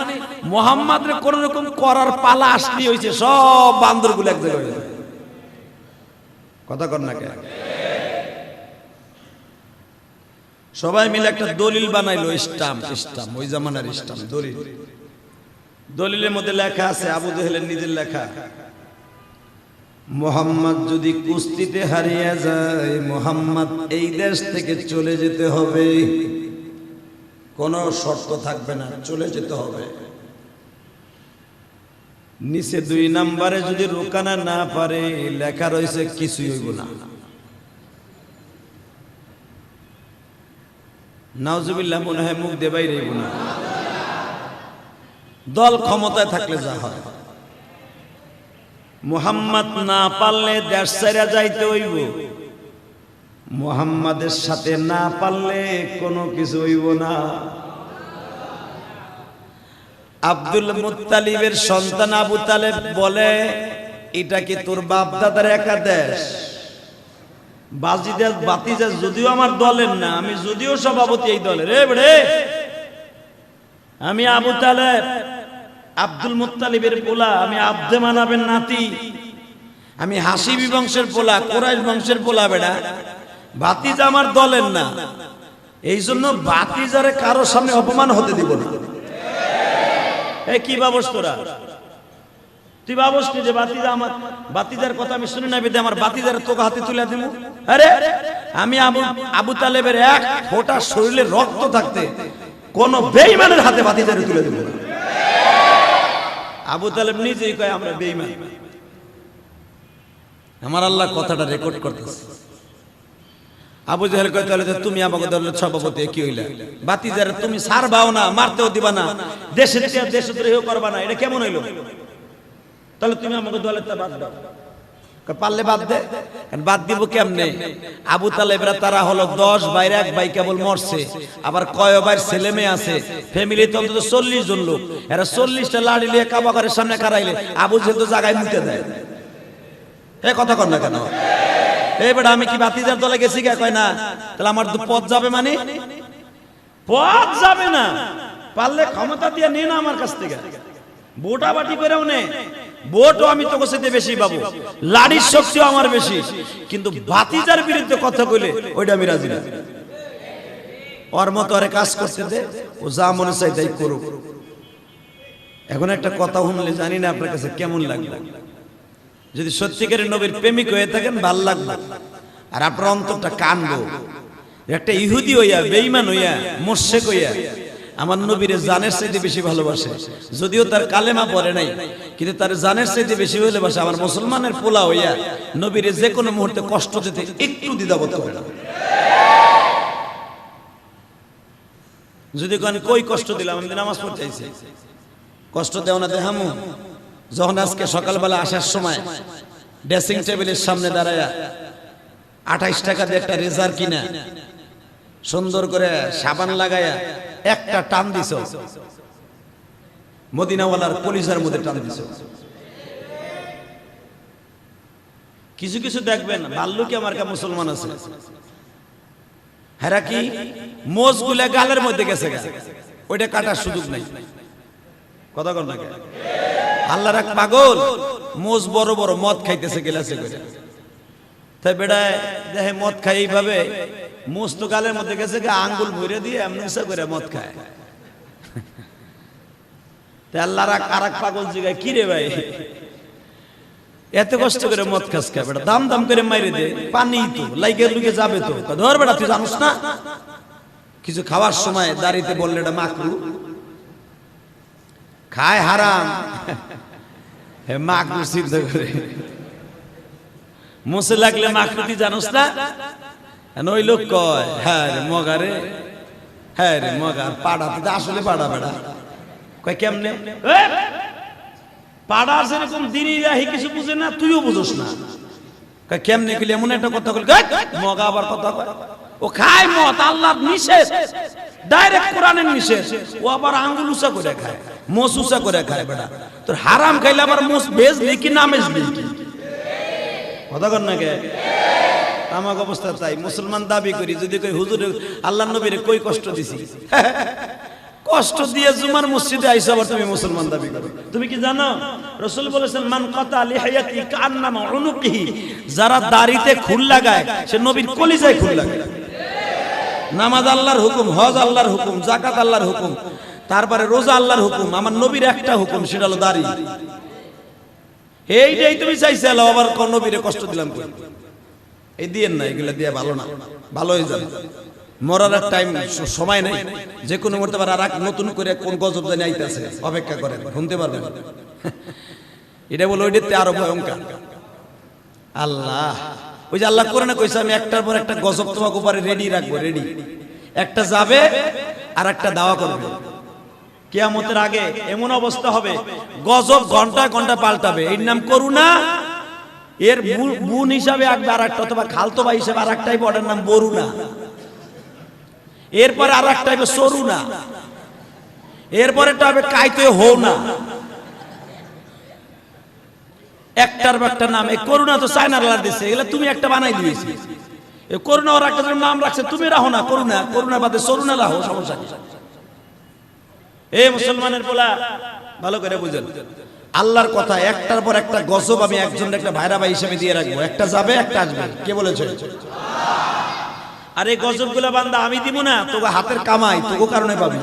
Speaker 2: মুহাম্মাদের কোন রকম করার পালা আসলি হয়েছে, সব বান্দরগুলো এক জায়গায় হয়ে যাবে। কথা কর না কে? সবাই মিলে একটা দলিল বানাইলো, ইসলাম, ওই জামানার ইসলাম দলিল। দলিলের মধ্যে লেখা আছে, আবু জেহেলের নিজের লেখা, মুহাম্মদ যদি কুস্তিতে হারিয়ে যায়, মুহাম্মদ এই দেশ থেকে চলে যেতে হবে, কোনো শর্ত থাকবে না, চলে যেতে হবে। নিচে 2 নম্বরে যদি রোকানা না পারে, লেখা রয়েছে কিছুই হইব না। নাউজুবিল্লাহ, মনে হয় মুখ দিয়ে বাইরে হইব না। দল ক্ষমতায় থাকলে যা হয়, মুহাম্মদ না পারলে দেশ ছেড়ে যাইতে হইব, মুহাম্মাদের সাথে না পারলে কোনো কিছু হইব না। আব্দুল মুত্তালিবের সন্তান আবু তালেব বলে, এটা কি তোর বাপ দাদার একা দেশ?
Speaker 1: বাতিজা যদিও আমার দলের না, আমি যদিও সভাপতি এই দলের, আমি আবু তালেব আব্দুল মুত্তালিবের পোলা, আমি আব্দে মানাবের নাতি, আমি হাসিবি বংশের পোলা, কুরাইশ বংশের পোলা। বেড়া ভাতিজা আমার দলের না, এই জন্য ভাতিজারে কারোর সামনে অপমান হতে দিব না। এই কি ভাবস তোরা? তুই ভাবস কি যে ভাতিজার কথা আমি শুনে না বেদে আমার ভাতিজার তোকে হাতে তুলে দিব? আরে আমি আবু তালেবের এক ফোঁটা শরীরে রক্ত থাকতে কোন বেঈমানের হাতে ভাতিজারে তুলে দিব না। আবু তালেব নিজেই কয় আমরা বেঈমান। আমার আল্লাহ কথাটা রেকর্ড করতেছে। আবু জাহেল কয় তাহলে তুমি আমাকে দলের সভাপতি কি হইলা? ভাতিজারে তুমি ছাড়বাও না, মারতেও দিবা না, দেশদ্রোহ করবা না, এটা কেমন হইলো? তাহলে তুমি আমাকে দলের তা বাদ দাও। পারলে বাদ দে। বাদ দিব কেমনে? আবু তালেবরা তারা হলো 10 ভাইয়ের এক ভাই কেবল মরছে, আবার কয় ভাইয়ের ছেলে মেয়ে আছে, ফ্যামিলিতে অন্তত 40 জন লোক। এরা 40টা লাড়ি নিয়ে কাবা ঘরের সামনে কারাইলে আবু জাহেল তো জায়গায় মুতে দেয়। এ কথা কর না কেন? এবার আমি কি ভাতিজার দলে গেছি? কয় না। তাহলে আমার তো পদ যাবে, মানে পদ যাবে না। পারলে ক্ষমতা দিয়ে নে না আমার কাছ থেকে, ভোটাবাটি করেও নে, ভোটও আমি তোকে সাথে বেশি পাবো, লাড়ির শক্তিও আমার বেশি, কিন্তু ভাতিজার বিরুদ্ধে কথা কইলে ওইটা আমি রাজি না। ওর মতো আরে কাজ করতে দে, ও যা মনে চাই তাই করুক। এখন একটা কথা শুনলে জানি না আপনার কাছে কেমন লাগবে। যদি সত্যিকারের নবীর প্রেমিক হয়ে থাকেন ভাল লাগবে, আর আপনার অন্তরটা কানবো। একটা ইহুদি হইয়া, বেঈমান হইয়া, মুশরিক হইয়া আমার নবীরে জানের চাইতে বেশি ভালোবাসে, যদিও তার কালেমা পড়ে নাই, কিন্তু তার জানের চাইতে বেশি ভালোবাসে। আমার মুসলমানের পোলা হইয়া নবীরে যে কোনো মুহূর্তে কষ্ট দিতে একটু দ্বিধাবোধ করে না। যদি কোন কই কষ্ট দিলাম, আমি নামাজ পড়তে চাইছি, কষ্ট দেও না দেহামু। যখন আজকে সকালবেলা আসার সময় ড্রেসিং টেবিলের সামনে দাঁড়ায়া 28 টাকা দিয়ে একটা রেজার কিনা সুন্দর করে সাবান লাগায়া একটা টান দিছ, মদিনাওয়ালার কলিজার মধ্যে টান দিছ। কিছু কিছু দেখবেন ভাল্লুকি আমার কা মুসলমান আছে, হেরা কি মোজ গুলা গালের মধ্যে গেছে, ওইটা কাটার সুযোগ নাই। কথা কর না? আল্লাহর এক পাগল মোজ বড় বড় মদ খাইতেছে গেলাসে করে, তাই বেড়ায় দেখে মদ খাই এইভাবে, মোজ তো গালের মধ্যে গেছে, আঙ্গুল ভরে দিয়ে এমন করে মদ খায়। তাই আল্লাহর আর এক পাগল জিগায়, কি রে ভাই এত কষ্ট করে মদ খাস খায়? বেটা দাম দাম করে মাইরে দে, পানি তো লাইগে লুকে যাবে তো। ধর বেটা তুই জানিস না কিছু খাওয়ার সময় দাঁড়িতে বললে এটা মাকরু, খায় হারাম, হে মাকরু সিদ্ধ করে মুছে লাগলে মাকরু, তুই জানিস না? ওই লোক কয় হ্যাঁ রে মগা রে, হ্যাঁ রে মগা, পাড়া তুই আসলে পাড়া। বেড়া কয় কেমনে? পাড়া সেরকম দিনই রাহি কিছু বুঝে না, তুইও বুঝোস না। কয় কেমনে গেলে এমন একটা কথা বল, মগা আবার কথা কয়। ও খায় মদ, আল্লাহর নিষেধ, ডাইরেক্ট কোরআনের নিষেধ, ও আবার আঙ্গুল উঁচা করে খায়, মোষ উঁচা করে খায়। বেটা তোর হারাম খাইলে আবার মোষ বেজলি কি না মেজলি কি? কথা কর না কে? আমার অবস্থা তাই। মুসলমান দাবি করি, যদি কই হুজুর আল্লাহর নবীরে কই কষ্ট দিছি, কষ্ট দিয়ে জুমার মসজিদে আইসা আবার তুমি মুসলমান দাবি করো। তুমি কি জানো রাসূল বলেছেন মান কাতা লিহায়াতি কান্নামা উনুকিহি, যারা দাড়িতে খুল লাগায় সে নবীর কলিজায় খুল লাগায়। নামাজ আল্লাহর হুকুম, হজ আল্লাহর হুকুম, যাকাত আল্লাহর হুকুম, তারপরে রোজা আল্লাহর হুকুম, আমার নবীর একটা হুকুম, সেটা হলো দাড়ি। এইটাই তুমি চাইছে আবার কোন নবীরে কষ্ট দিলাম কই? এই দিয়েন না, এগুলা দিয়ে ভালো না, ভালো হয়ে যাবে। মরার টাইম সময় নাই, যে কোনো মুহূর্তে আর এক নতুন করে কোন গজব জানি আইতাছে, অপেক্ষা করেন, শুনতে পারবেন। এটা বলে ওইটাতে আরো ভয়ঙ্কর। আল্লাহ ওই যে আল্লাহ কোরআনে কইছে আমি একটার পর একটা গজব তোমাকে উপরে রেডি রাখবো, রেডি। একটা যাবে আর একটা দাওয়া করবে। কিয়ামতের আগে এমন অবস্থা হবে গজব ঘন্টা ঘন্টা পাল্টাবে। এর নাম করুণা, এর বোন হিসাবে আসবে আর একটা, অথবা খালতো ভাই হিসাবে আর একটাই, ওটার নাম বরুণা। এরপরে আর একটা হবে সরুনা, এরপরেটা হবে কাইতে হো না। একটার একটা নাম। এই করুণা তো চায়নার আল্লাহ দিছে, এগুলা তুমি একটা বানাই দিয়েছি।
Speaker 2: এ করুণা ওর একটা নাম রাখছে, তুমি রাখো না করুণা, করুণা বাদে সরুণা রাখো, সমস্যা কি? এই মুসলমানের পোলা ভালো করে বুঝেন, আল্লাহর কথা একটার পর একটা গজব আমি একজন একটা ভাইরা ভাই হিসেবে দিয়ে রাখবো, একটা যাবে একটা আসবে। কে বলেছে? আর এই গজবগুলা বান্দা আমি দিব না, তোকে হাতের কামাই তোকে কারণে পাবি,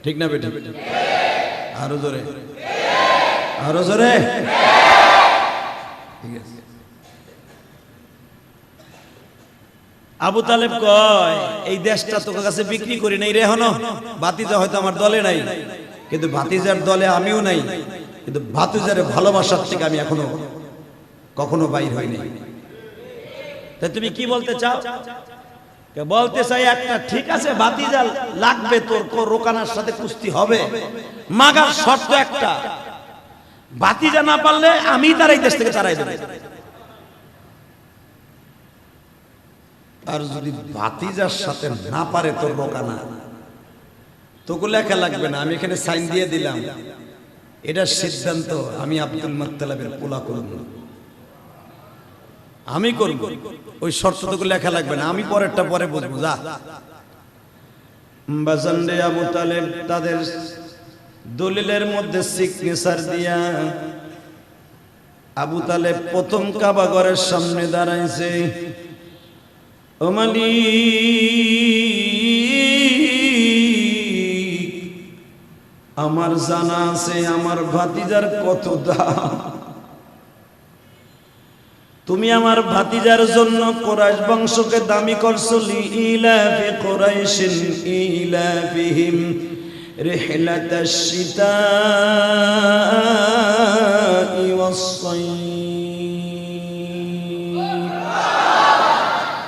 Speaker 2: ঠিক না বেটি? আরো জোরে, আরো জোরে। ঠিক আছে। আবু তালেব কয় এই দেশটা তোর কাছে বিক্রি করি নাই রে, হনো ভাতিজা হয়তো আমার দলে নাই, কিন্তু ভাতিজার দলে আমিও নাই, কিন্তু ভাতিজার ভালোবাসার থেকে আমি এখনো কখনো বাইর হই নাই। তা তুমি কি বলতে চাও? বলতে চাই একটা, ঠিক আছে ভাতিজা লাগবে তোর, রোকানার সাথে কুস্তি হবে, মাগার শর্ত একটা, ভাতিজা না পারলে আমি তার এই দেশ থেকে তাড়াই দেব। আর যদি ভাতিজার সাথে না পারে তোর রোকানা, তোকে লেখা লাগবে না, আমি এখানে সাইন দিয়ে দিলাম, এটা সিদ্ধান্ত আমি আব্দুল মুত্তালিবের পোলা করব, আমি করব, ওই শর্ত তোকে লেখা লাগবে না, আমি পরেরটা পরে বুঝবো। যা বাজানরে আবু তালেব তাদের দলিলের মধ্যে সিগনেচার দিয়া আবু তালেব প্রথম কাবা ঘরের সামনে দাঁড়াইছে। ও মালিক, আমার জানা আছে আমার ভাতিজার কত দাম, তুমি আমার ভাতিজার জন্য কুরাইশ বংশকে দামি করছো, লিইলাফি কুরাইশিন ইলাফিহিম রিহলাতাশ শিতাই ওয়াস-সাইফ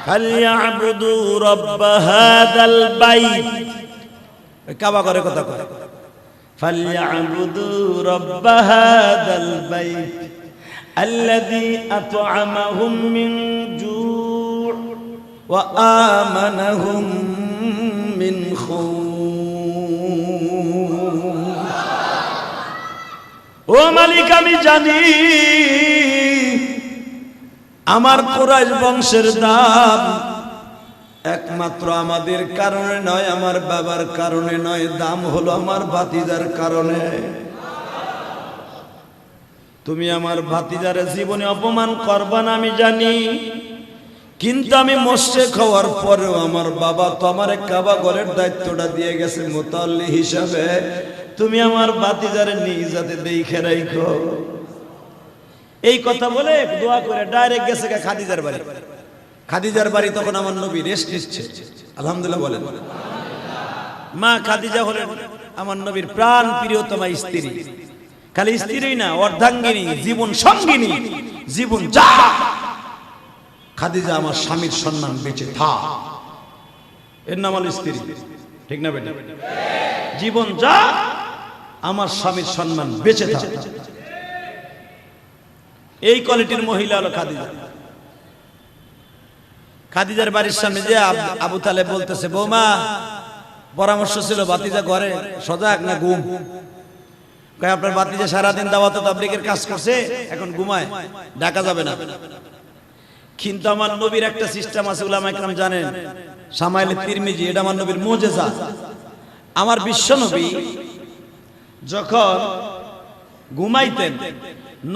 Speaker 2: ফালইয়াবুদু রাব্ব হাযাল বাইত। কাবা করে কথা কয়, ফালইয়াবুদু রাব্ব হাযাল বাইত الذي أطعمهم من جوع وآمنهم من خوف। ও মালিক, আমি জানি আমার কুরাইশ বংশের দাম একমাত্র আমাদের কারণে নয়, আমার বাবার কারণে নয়, দাম হলো আমার ভাতিজার কারণে। তুমি আমার ভাতিজার জীবনে অপমান করবা না আমি জানি, কিন্তু আমি মোশরিক হওয়ার পরেও আমার বাবা তো আমার কাবা ঘরের দায়িত্বটা দিয়ে গেছে মুতাল্লি হিসাবে, তুমি আমার ভাতিজার নিজাতে দেখে রাখো। এই কথা বলে দোয়া করে ডাইরেক্ট গেছে খাদিজার বাড়ি। খাদিজার বাড়ি তখন আমার নবী রেস্ট নিচ্ছে, আলহামদুলিল্লাহ বলেন। মা খাদিজা হলেন আমার নবীর প্রাণ প্রিয়তমা স্ত্রী, খালি স্ত্রী না, অর্ধাঙ্গিনী, জীবন সঙ্গিনী, জীবন যা। খাদিজা আমার স্বামীর সম্মান বেঁচে থাক, এর নাম হলো স্ত্রী, ঠিক না বেটা? জীবন যা, আমার স্বামীর সম্মান বেঁচে থাক, এই কোয়ালিটির মহিলা হলো খাদিজা। খাদিজার বাড়ির সামনে যে আবু তালেব বলতেছে, বৌমা পরামর্শ ছিল ভাতিজা ঘরে সজাগ না ঘুম? আপনার ভাতিজা সারাদিন দাওয়াত তাবলীগের কাজ করছে, এখন ঘুমায়, ডাকা যাবে না। কিন্তু আমার নবীর একটা সিস্টেম আছে, উলামা ইকরাম জানেন, সামাইলে তিরমিজি, এটা আমার নবীর মুজিজা। আমার বিশ্ব নবী যখন ঘুমাইতেন,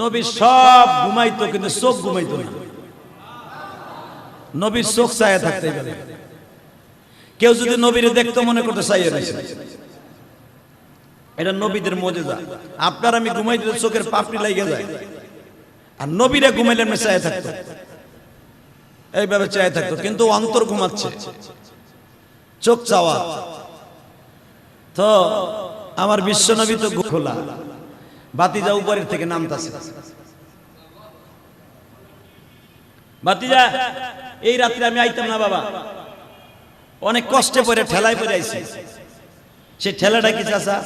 Speaker 2: নবী সব ঘুমাইতো কিন্তু চোখ ঘুমাইতো না, নবীর চোখ চাইয়া থাকতে পারে। কেউ যদি নবীরে দেখতো মনে করতে চাইয়া রয়েছে, এটা নবীদের মুজিজা। আপনার আমি ঘুমাইতে চোখের পাপড়ি লাগিয়ে যায়, আর নবীরা ঘুমাইলে আমি চাইয়া থাকতো, এইভাবে চাইয়া থাকতো, কিন্তু অন্তর ঘুমাচ্ছে, চোখ চাওয়া। তো আমার বিশ্ব নবী তো খোলা, ভাতিজা উপরের থেকে নামতাছে, ভাতিজা এই রাত্রে আমি আইতাম না বাবা, অনেক কষ্টে পড়ে ঠেলায় পড়ে আইছি। সেই ঠেলাটা কি চাচা?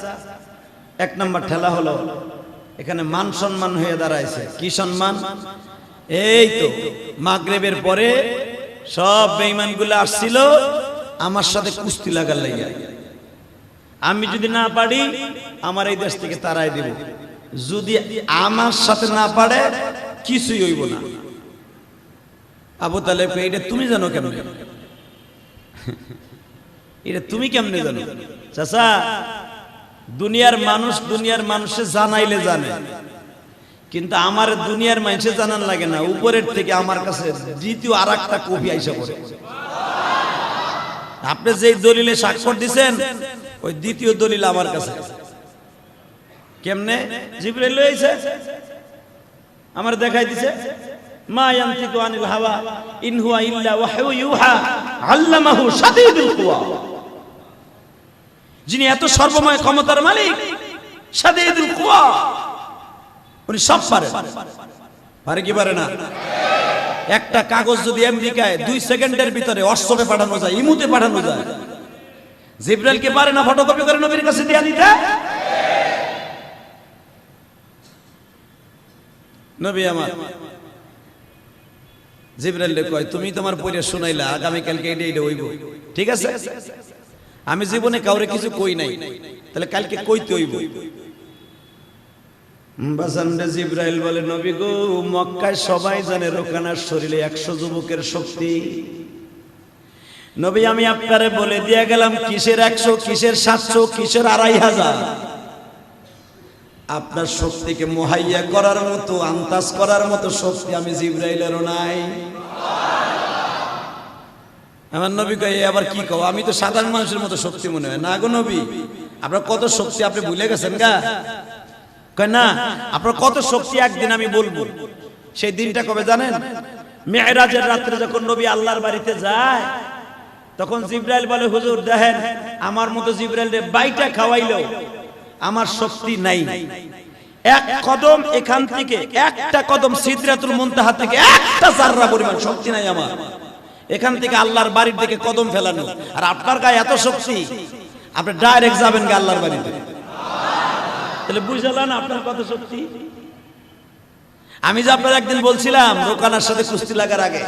Speaker 2: এক নম্বর ঠেলা হলো এখানে মান সম্মান হয়ে দাঁড়াইছে। কি সম্মান? এই তো মাগরিবের পরে সব বেঈমানগুলো আসছিল আমার সাথে কুস্তি লাগার লাগিয়া, আমি যদি না পারি আমার এই দেশ থেকে তাড়াই দেব, যদি আমার সাথে না পারে কিছুই হইব না। আবু তালেব এটা তুমি জানো কেমনে? এটা তুমি কেমনে জানো? চাচা, দুনিয়ার মানুষে জানাইলে জানে, কিন্তু আমার দুনিয়ার মানুষে জানান লাগে না। উপরের থেকে আমার কাছে দ্বিতীয় আর একটা কপি আইসা পড়ে। আপনি যেই দলিলে স্বাক্ষর দিছেন ওই দ্বিতীয় দলিল আমার কাছে। কেমনে? জিবরাইল লইছে, আমার দেখাই দিছে, মা ইয়ানতিকু আনিল হাওয়া ইন হুয়া ইল্লা ওয়াহয়ু ইউহা আল্লামাহু শাদীদুল কুওয়া। যিনি এত সর্বময় ক্ষমতার মালিক, শাদীদুল কুওয়া, উনি সব পারে। পারে কি পারে না? একটা কাগজ যদি আমেরিকায় 2 সেকেন্ডের ভিতরে হোয়াটসঅ্যাপে পাঠানো যায়, ইমুতে পাঠানো যায়, জিবরাইল কে পারে না ফটোকপি করে নবীর কাছে দিয়ে দিতে? নবী আমার জিবরাইল কয়, তুমি তোমার পড়ে শোনাইলা, আগামী কালকে এটা হইব, ঠিক আছে? আমি জীবনে কাউরে কিছু কই নাই, তাহলে কালকে কইতে হইব। বাজানরে জিবরাইল বলে, নবী গো, মক্কায় সবাই জানে রোকানার শরীরে 100 যুবকের শক্তি। নবী, আমি আপনারে বলে দিয়ে গেলাম, কিসের 100, কিসের 700, কিসের 2500? আপনার শক্তিকে মুহাইয়া করার মতো, আন্তাজ করার মতো শক্তি আমি জিবরাইলেরও নাই। আমার নবী কয়, আবার কি কও? আমি তো সাধারণ মানুষের মতো শক্তি মনে হয় না গো নবী। আপনার কত শক্তি আপনি ভুলে গেছেন গা? কয় না, আপনার কত শক্তি একদিন আমি বলবো। সেই দিনটা কবে জানেন? মেরাজের রাত্রে যখন নবী আল্লাহর বাড়িতে যায়, তখন জিবরাইল বলে, হুজুর দেখেন, আমার মতো জিবরাইল বাইটা খাওয়াইলো, আমার শক্তি নাই। এক কদম এখান থেকে, একটা কদম সিদরাতুল মুনতাহা থেকে একটা জাররা পরিমাণ শক্তি নাই আমার। এখান থেকে আল্লাহর বাড়ির দিকে কদম ফেলানো, আর আপনার গায়ে এত শক্তি, আপনি ডাইরেক্ট যাবেন গা আল্লাহর বাড়িতে। তাহলে বুঝলেন আপনার কত শক্তি? আমি যে আপনার একদিন বলছিলাম রোকানার সাথে কুস্তি লাগার আগে,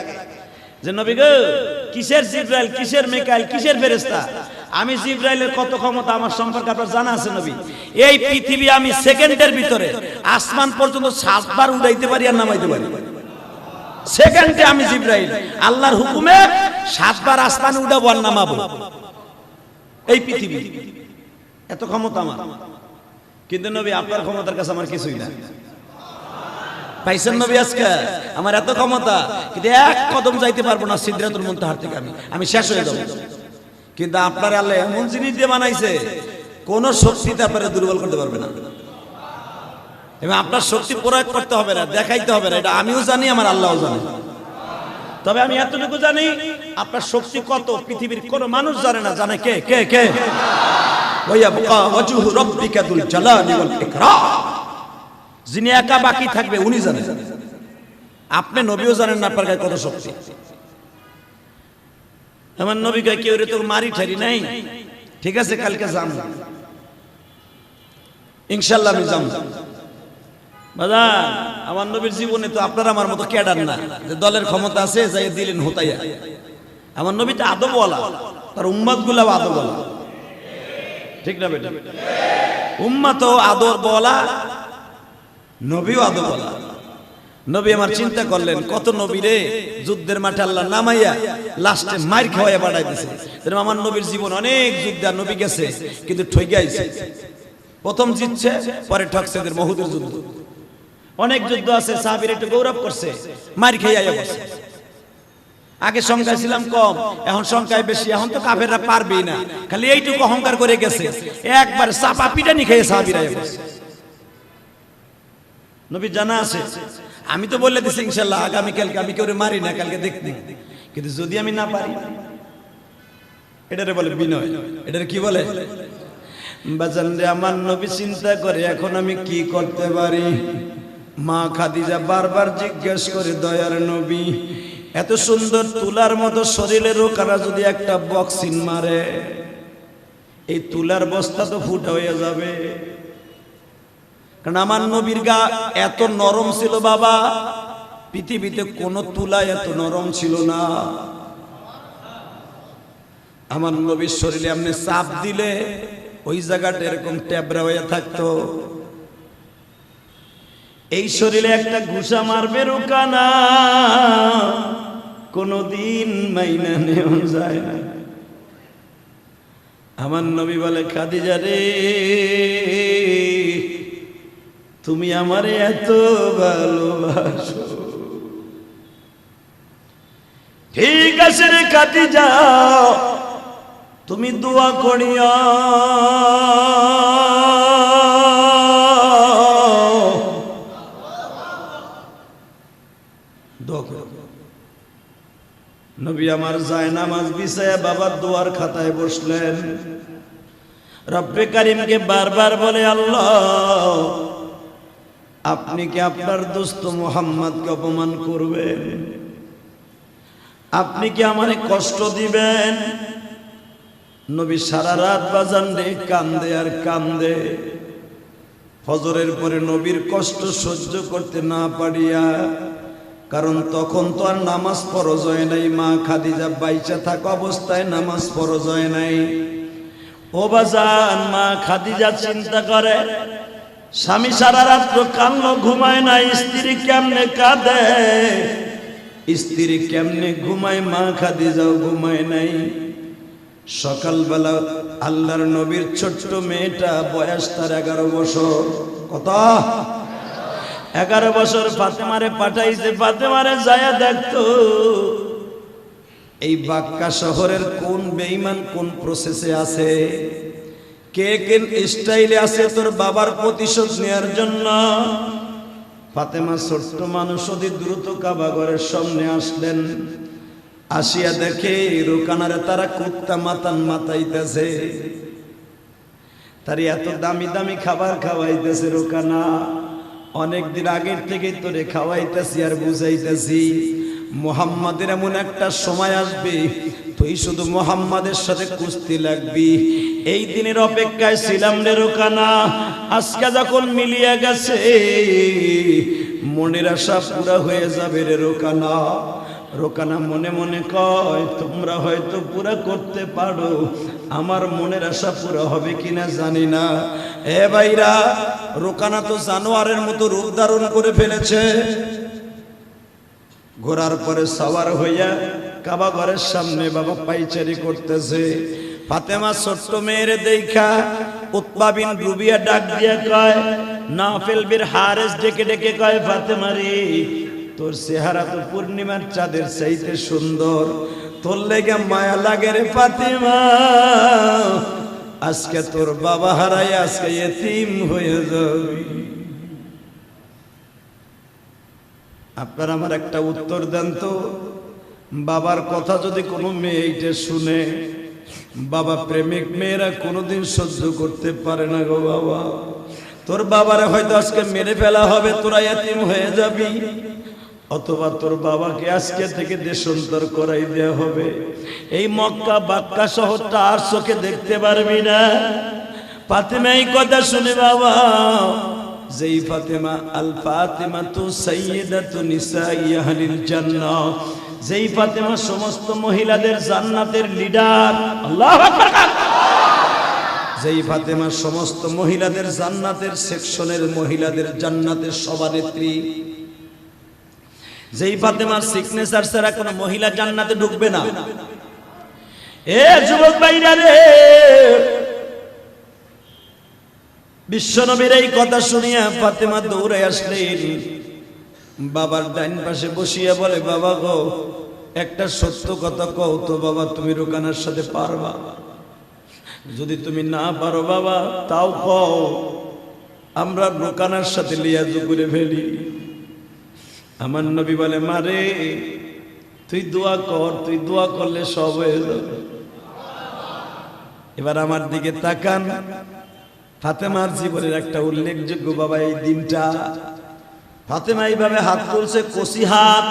Speaker 2: যে নবী গো, কিসের জিবরাইল, কিসের মিকাইল, কিসের ফেরেশতা? আমি জিবরাইলের কত ক্ষমতা আমার সম্পর্কে আপনার জানা আছে নবী? এই পৃথিবী আমি সেকেন্ডের ভিতরে আসমান পর্যন্ত 7 বার উড়াইতে পারি আর নামাইতে পারি। সেকেন্ডে আমি জিবরাইল আল্লাহর হুকুমে 7 বার আসমানে উড়াবো আর নামাবো। এই পৃথিবী এত ক্ষমতা আমার। কিন্তু নবী, আপনার ক্ষমতার কাছে আমার কিছুই না। পাইছেন নবী আজকে? আমার এত ক্ষমতা, কিন্তু এক কদম যাইতে পারবো না সিদরাতুল মুনতাহার থেকে, আমি শেষ হয়ে যাব। কিন্তু আপনার আল্লাহ এমন জিনিস দিয়ে বানাইছে, কোন শক্তিতে আপনারা দুর্বল করতে পারবে না। এবং আপনার শক্তি প্রয়োগ করতে হবে না, দেখাইতে হবে না, এটা আমিও জানি, আমার আল্লাহও জানে। তবে আমি এতটুকু জানি, আপনার শক্তি কত পৃথিবীর কোন মানুষ জানে না। জানে কে? কে কে? ওয়ায়াবকা ওয়াজহু রাব্বিকা যুল জালালি ওয়াল ইকরাম। যিনি একা বাকি থাকবে উনি জানেন। আপনি নবীও জানেন না আপনার গায়ে কত শক্তি। আমার নবী গায়ে কেউ রে তো মারি ঠারি নাই। ঠিক আছে, কালকে যাম ইনশাআল্লাহ, আমি যাম। বাজান, আমার নবীর জীবনে তো আপনার আমার মতো ক্যাডার না যে দলের ক্ষমতা আছে যাই দিলেন হোতাইয়া। আমার নবী তো আদবওয়ালা, তার উম্মত গুলাও আদবওয়ালা, ঠিক না বেটা? উম্মত আদবওয়ালা, নবীও আদবওয়ালা। নবী আমার চিন্তা করলেন, কত নবীরে যুদ্ধের মাঠে আল্লাহ নামাইয়া লাস্টে মার খাওয়াইয়া বাড়াই দিছে। আমার নবীর জীবন অনেক যুদ্ধ নবী গেছে, কিন্তু ঠইকে আইছে। প্রথম জিতছে, পরে ঠকছে, মহুদের যুদ্ধ। অনেক যুদ্ধ আছে, সাহাবীরা একটু গৌরব করছে, মার খেয়ে আইয়া বসে। আগে সংখ্যায় ছিলাম কম, এখন সংখ্যায় বেশি, এখন তো কাফেররা পারবেই না, খালি এইটুকু অহংকার করে গেছে। একবার চাপা পিটানি খেয়ে সাহাবীরা আইয়া বসে। নবী জানা আছে, আমি তো বলে দিছি ইনশাআল্লাহ আগামী কালকে আমি কেউ মারি না, কালকে দেখতে। কিন্তু যদি আমি না পারি, এটারে বলে বিনয়। এটারে কি বলে? বাজান রে, আমার নবী চিন্তা করে এখন আমি কি করতে পারি। মা খাদিজা বারবার জিজ্ঞেস করে, দয়ার নবী, এত সুন্দর তুলার মতো শরীরের রোকানা যদি একটা বক্সিং মারে, এই তুলার বস্তা তো ফুটা হয়ে যাবে। কারণ আমার নবীর গা এত নরম ছিল বাবা, পৃথিবীতে কোন তুলা এত নরম ছিল না। আমার নবীর শরীরে আপনি চাপ দিলে ওই জায়গাটা এরকম ট্যাবরা হয়ে থাকতো। এই শরীরে একটা ঘুষা মারবে রোকানা,
Speaker 1: কোনদিন মাইনা নেওয়া যায় না। আমার নবী বলে, খাদিজা রে, তুমি আমারে এত ভালোবাসো, ঠিক আছে রে খাদিজা, তুমি দোয়া করিয়া নবী আমার জায়নামাজ বিছায়া বাবার দোয়ার খাতায় বসলেন। রব্বে কারিমকে বারবার বলে, আল্লাহ, আপনি কি আপনার দোস্ত মুহাম্মদকে অপমান করবেন? আপনি কি আমারে কষ্ট দিবেন? নবী সারা রাত বাজান রে কান্দে আর কান্দে। ফজরের পরে নবীর কষ্ট সহ্য করতে না পারিয়া, কারণ তখন তো আর নামাজ ফরজ হয় নাই, মা খাদিজা বাইচা থাকা অবস্থায় নামাজ ফরজ হয় নাই। ও বাজান, মা খাদিজা চিন্তা করে, স্বামী সারা রাত্র কান্না, ঘুমায় না, স্ত্রী কেমনে কাঁদে, স্ত্রী কেমনে ঘুমায়, মা খাদিজাও ঘুমায় নাই। সকালবেলা আল্লাহর নবীর ছোট্ট মেয়েটা, বয়স তার 11 বছর। কত? 11 বছর। ফাতেমারে পাঠাইছে, ফাতেমারে যায়া দেখতো এই বাক্কা শহরের কোন বেঈমান কোন প্রসেসে আছে, কে কোন স্টাইলে আছে তোর বাবার প্রতিশোধ নেয়ার জন্য। ফাতেমা ছোট্ট মানুষ, অতি দ্রুত কাবা ঘরের সামনে আসলেন। আসিয়া দেখে রোকানারে তারা কুত্তা মাতান মাতাইতেছে, তার এত দামি দামি খাবার খাওয়াইতেছে। রোকানা, অনেকদিন আগের থেকে তোরে খাওয়াইতেছি আর বুঝাইতেছি, মুহাম্মাদের এমন একটা সময় আসবে, তুই শুধু মুহাম্মাদের সাথে কুস্তি লাগবি। এই দিনের অপেক্ষায় ছিলাম রে রোকানা। আজকে যখন মিলিয়ে গেছে, মনের আশা পুরা হয়ে যাবে রে রোকানা। রোকানা মনে মনে কয়, তোমরা হয়তো পুরা করতে পারো, আমার মনের আশা পুরা হবে কিনা জানি না। এ ভাইরা, রোকানা তো জানোয়ারের মতো রূপ ধারণ করে ফেলেছে। ঘোরার পরে সাওয়ার হইয়া কাবা ঘরের সামনে বাবা পাইচারি করতেছে। ফাতেমা ছোট্ট মেয়েরে দেখা উতবা বিন রুবিয়া ডাক দিয়া কয়, নাফিল বিন হারিস ডেকে ডেকে কয়, ফাতেমা রে, তোর চেহারা তো পূর্ণিমার চাঁদের চাইতে সুন্দর, তোর লেগে মায়া লাগে রে ফাতেমা। আজকে তোর বাবা হারাই আজকে এতিম হয়ে যাবি। আপনারা আমার একটা উত্তর দেন তো, বাবার কথা যদি কোনো মেয়ে এইটা শুনে, বাবা প্রেমিক মেয়েরা কোনোদিন সহ্য করতে পারে না গো বাবা। তোর বাবারে হয়তো আজকে মেরে ফেলা হবে, তোরা এতিম হয়ে যাবি, অথবা তোর বাবাকে আজকে থেকে দেশান্তর করাই দেওয়া হবে। এই মক্কা বাক্কা শহরটা আর চোখে দেখতে পারবি না। ফাতেমা এই কথা শুনে বাবা, যেই ফাতেমা আল ফাতেমা তু সাইয়্যিদাতু নিসাই আহলিল জান্নাহ, যেই ফাতেমা সমস্ত মহিলাদের জান্নাতের লিডার, আল্লাহু আকবার, যেই ফাতেমা সমস্ত মহিলাদের জান্নাতের সেকশনের মহিলাদের জান্নাতের সভানেত্রী, যেই ফাতেমার সিগনেচার ছাড়া কোনো মহিলা জান্নাতে ঢুকবে না। এ যুবক ভাইরা রে, বিশ্বনবীর এই কথা শুনিয়া ফাতেমা দৌড়ে আসলেন, বাবার ডাইন পাশে বসিয়া বলে, বাবা গো, একটা সত্য কথা কও তো বাবা, তুমি রোকানার সাথে পারবা? যদি তুমি না পারো বাবা, তাও কও, আমরা রোকানার সাথে লিয়াজু করে ফেলি। আমার নবী বলে, মারে, তুই দোয়া কর, তুই দোয়া করলে সব হয়ে যাবে। এবার আমার দিকে তাকান। ফাতেমার জীবনের একটা উল্লেখযোগ্য বাবা এই দিনটা, ফাতেমা এইভাবে হাত তুলছে, কষি হাত,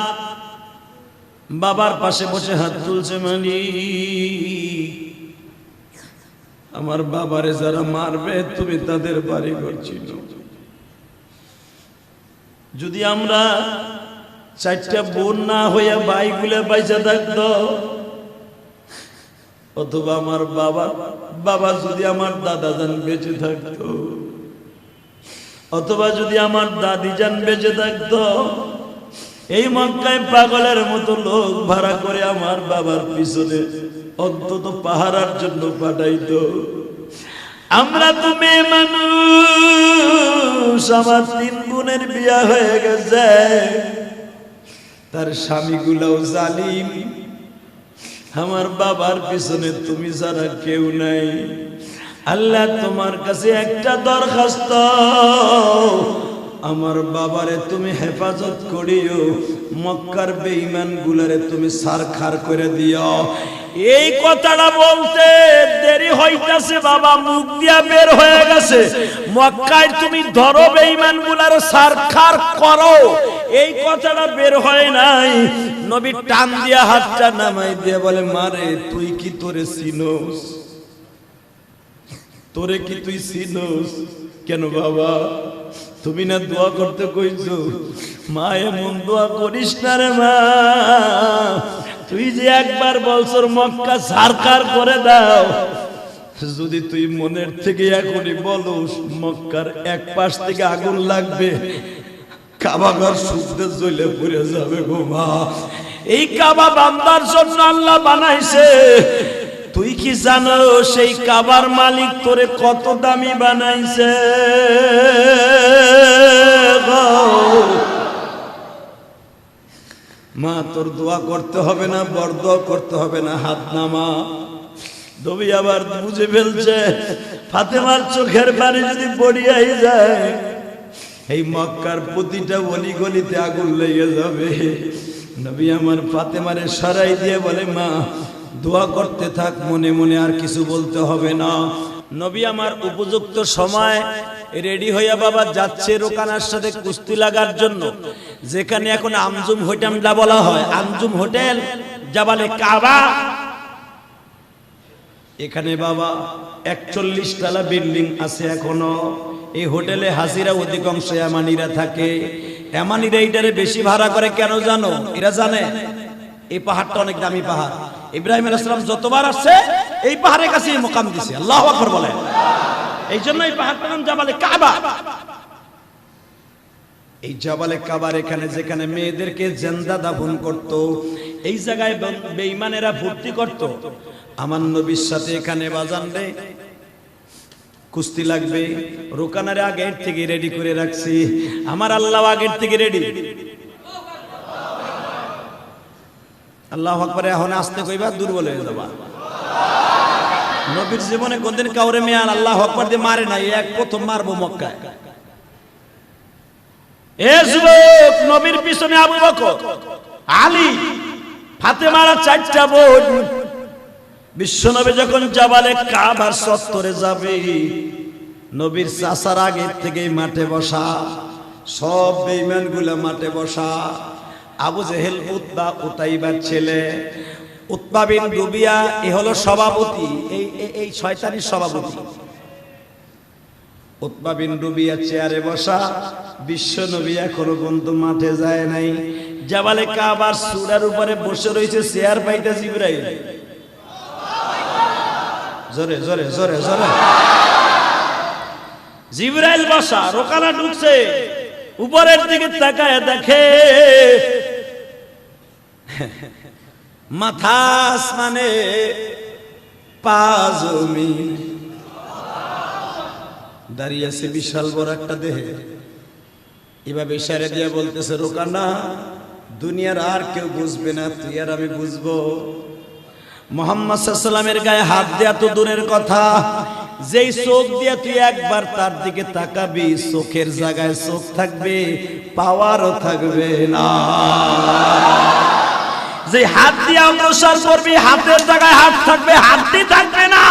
Speaker 1: বাবার পাশে বসে হাত তুলছে, মানে আমার বাবারে যারা মারবে তুমি তাদের বাড়ি করছিল। যদি আমরা 4টা বোন না হইয়া ভাইগুলো বাইচা থাকতো, অথবা আমার বাবা যদি আমার দাদা যান বেঁচে থাকতো, অথবা যদি আমার দাদি যান বেঁচে থাকতো, এই মক্কায় পাগলের মতো লোক ভাড়া করে আমার বাবার পিছনে অন্তত পাহারার জন্য পাঠাইতো। আমরা তো মেয়ে মানুষ, আমার 3 বোনের বিয়া হয়ে গেছে, তার স্বামীগুলাও জালিম, আমার বাবার পিছনে তুমি ছাড়া কেউ নাই। আল্লাহ তোমার কাছে একটা দরখাস্ত, আমার বাবারে তুমি হেফাজত করিও, মক্কার বেঈমান গুলারে তুমি সারখার করে দিও। এই কথাটা বলতে দেরি হইতাছে, বাবা মুখ দিয়া বের হয়ে গেছে, মক্কায় তুমি ধরো বেঈমান গুলারে সারখার করো, এই কথাটা বের হয় নাই। নবী টান দিয়া হাতটা নামাই দিয়ে বলে, মারে তুই কি তোরে চিনোস? তোরে কি তুই চিনোস? কেন বাবা, তুমি না দোয়া করতে কইছো? মা এমন দোয়া করিস না রে মা, তুই যে একবার বলছর মক্কা সারকার করে দাও, যদি তুই মনের থেকে এখনই বলস মক্কার এক পাশ থেকে আগুন লাগবে, কাবাঘর শুদ্ধে জ্বলে পুড়ে যাবে গো মা। এই কাবা বান্দার জন্য আল্লাহ বানাইছে, তুই কি জানো সেই কাবার মালিক তোরে কত দামি বানাইছে? মা তোর দোয়া করতে হবে না, বরদোয়া করতে হবে না, হাত নামা। নবী আবার বুঝে ফেলছে ফাতেমার চোখের পানি যদি পড়িয়াই যায়, এই মক্কার প্রতিটা অলি গলিতে আগুন লেগে যাবে। নবী আমার ফাতেমারে সরাই দিয়ে বলে, মা দোয়া করতে থাক মনে মনে, আর কিছু বলতে হবে না। নবী আমার উপযুক্ত সময় রেডি হইয়া বাবা যাচ্ছে রোকানার সাথে কুস্তি লাগার জন্য, যেখানে এখন আমজুম হোটেলটা বলা হয়, আমজুম হোটেল জাবালে কাবা। এখানে বাবা 41 তলা বিল্ডিং আছে এখনো। এই হোটেলে হাজিরা অধিকাংশ ইয়ামানিরা থাকে। ইয়ামানিরা এইটারে বেশি ভাড়া করে কেন জানো? এরা জানে এই পাহাড়টা অনেক দামি পাহাড়। ইব্রাহিম আলাইহিস সালাম যতবার আসছে এই পাহাড়ের কাছে মোকাম দিছে। আল্লাহু আকবার বলেন। এই জন্য এই পাহাড়টার নাম জাবালে কাবা। এই জাবালে কাবার এখানে যেখানে মেয়েদেরকে জিন্দা দাফন করত, এই জায়গায় বেঈমানেরা ভর্তি করত। আমার নবীর সাথে এখানে বাজান রে কুস্তি লাগবে, রোকানারে আগের থেকে রেডি করে রাখছি। আমার আল্লাহ আগের থেকে রেডি। আল্লাহু আকবার। এখন আসতে কইবা দুর্বল হয়ে যাবা। নবীর জীবনে কোনদিন কাউরে মেয়াল আল্লাহু আকবার দিয়ে মারে নাই, এক প্রথম মারবো মক্কায়। এ যুবক, নবীর পিছনে আবু বকর, আলী, ফাতেমার 4টা বোন। বিশ্বনবী যখন জাবালে কাবার চত্বরে যাবে, নবীর চাচার আগের থেকেই মাঠে বসা, সব বেঈমানগুলা মাঠে বসা। আবু জেহেল উতবা, উতাইবার ছেলে, উতবা বিন রুবিয়া, এ হলো সভাপতি, এই শয়তানির সভাপতি। উতবা বিন রুবিয়া চেয়ারে বসা। বিশ্বনবী এখনো পর্যন্ত মাঠে যায় নাই। জাবালে কাবার সূরার উপরে বসে রয়েছে, চেয়ার পাইতে জিবরাইল। জোরে জোরে জোরে জোরে জিবরাইল বসা। রোকানা ঢুকছে, উপরের দিকে তাকায় দেখে মাথা আসমানে, পা জমিন, দাঁড়িয়ে আছে বিশাল বড় একটা দেহে। এভাবে ইশারা দিয়ে বলতেছে, রোকানা দুনিয়ার আর কেউ বুঝবে না, তুই আর আমি বুঝবো। মুহাম্মদ সাল্লাল্লাহু আলাইহি ওয়াসাল্লামের গায়ে হাত দেয়া তো দূরের কথা, যেই চোখ দিয়ে তুই একবার তার দিকে তাকাবি, চোখের জায়গায় চোখ থাকবে, পাওয়ারও থাকবে না। যে হাত দিয়ে অগ্রসর করবি, হাতের জায়গায় হাত থাকবে, হাড্ডি থাকবে না।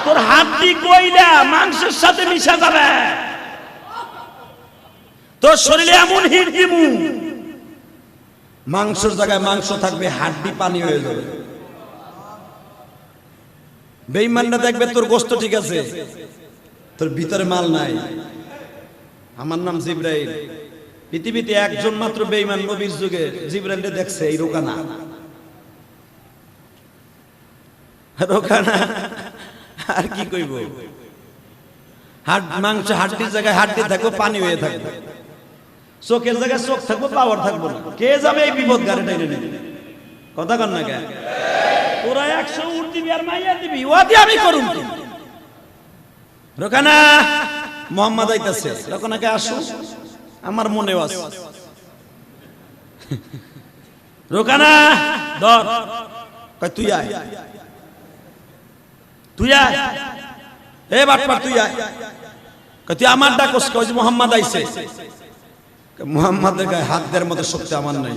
Speaker 1: তোর হাড্ডি কইলা মাংসের সাথে মিশা যাবে। তোর শরীরে এমন হিট দিমু, মাংসের জায়গায় মাংস থাকবে, হাড্ডি পানি হয়ে যাবে। বেঈমানরা দেখবে তোর গোশত ঠিক আছে, তোর ভিতরে মাল নাই। আমার নাম জিবরাইল। পৃথিবীতে একজন মাত্র বেঈমান নবীর যুগে জিবরাইলকে দেখছে, এই রোকানা। রোকানা আর কি কইব, মাংস হাড্ডির জায়গায় হাড্ডি থাকবে, পানি হয়ে থাকবে।
Speaker 2: চোখের জায়গায় চোখ থাকবো, পাওয়ার থাকবো না। কে যাবে এই বিপদ গাড়ি টাইনে নিয়ে? কথা কন না কে? তোরা 100 উঠ দিবি আর মাইয়া দিবি, ওয়াদি আমি করুম কি? রোকানা, মোহাম্মদ আইতাছে, রোকানাকে আসো, আমার মনে আছে। রোকানা ধর, কয় তুই আয়, তুই আয়, এ বাটপার তুই আয়। কয় তুই আমার ডাকস, কয় যে মোহাম্মদ আইছে। মোহাম্মদের গায়ে হাত দেওয়ার মতো শক্তি আমার নাই।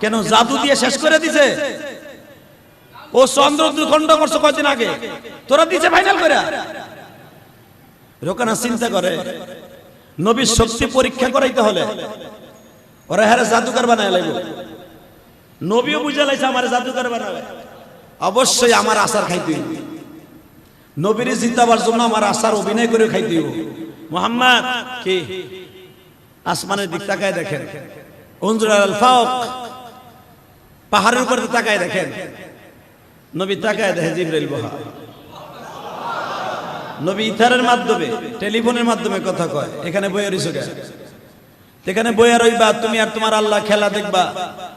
Speaker 2: কেন? জাদু দিয়ে শেষ করে দিছে। ও চন্দ্র দুখণ্ড করছে কয়দিন আগে, তোরা দিছে ফাইনাল করে। রোকানা চিন্তা করে, নবীর শক্তি পরীক্ষা করাইতে হলে ওরা হ্যাঁ জাদুকর বানায় লাগবে। নবীও বুঝে লাইছে আমার জাদুকর বানাবে, অবশ্যই আমার আচার খাইতে হইব। নবীর জিতাবার জন্য আমার আচার অভিনয় করে খাইতে হইব। মুহাম্মদ কি আসমানের দিক তাকায় দেখেন, উনজুর আল ফাওক, পাহাড়ের উপর তাকায় দেখেন। নবী তাকায় দেখে জিবরাইল বহা। নবী ইথারের মাধ্যমে, টেলিফোনের মাধ্যমে কথা কয়, এখানে বইয়া রইছো কেন? এখানে বইয়া রইবা তুমি আর তোমার আল্লাহ খেলা দেখবা।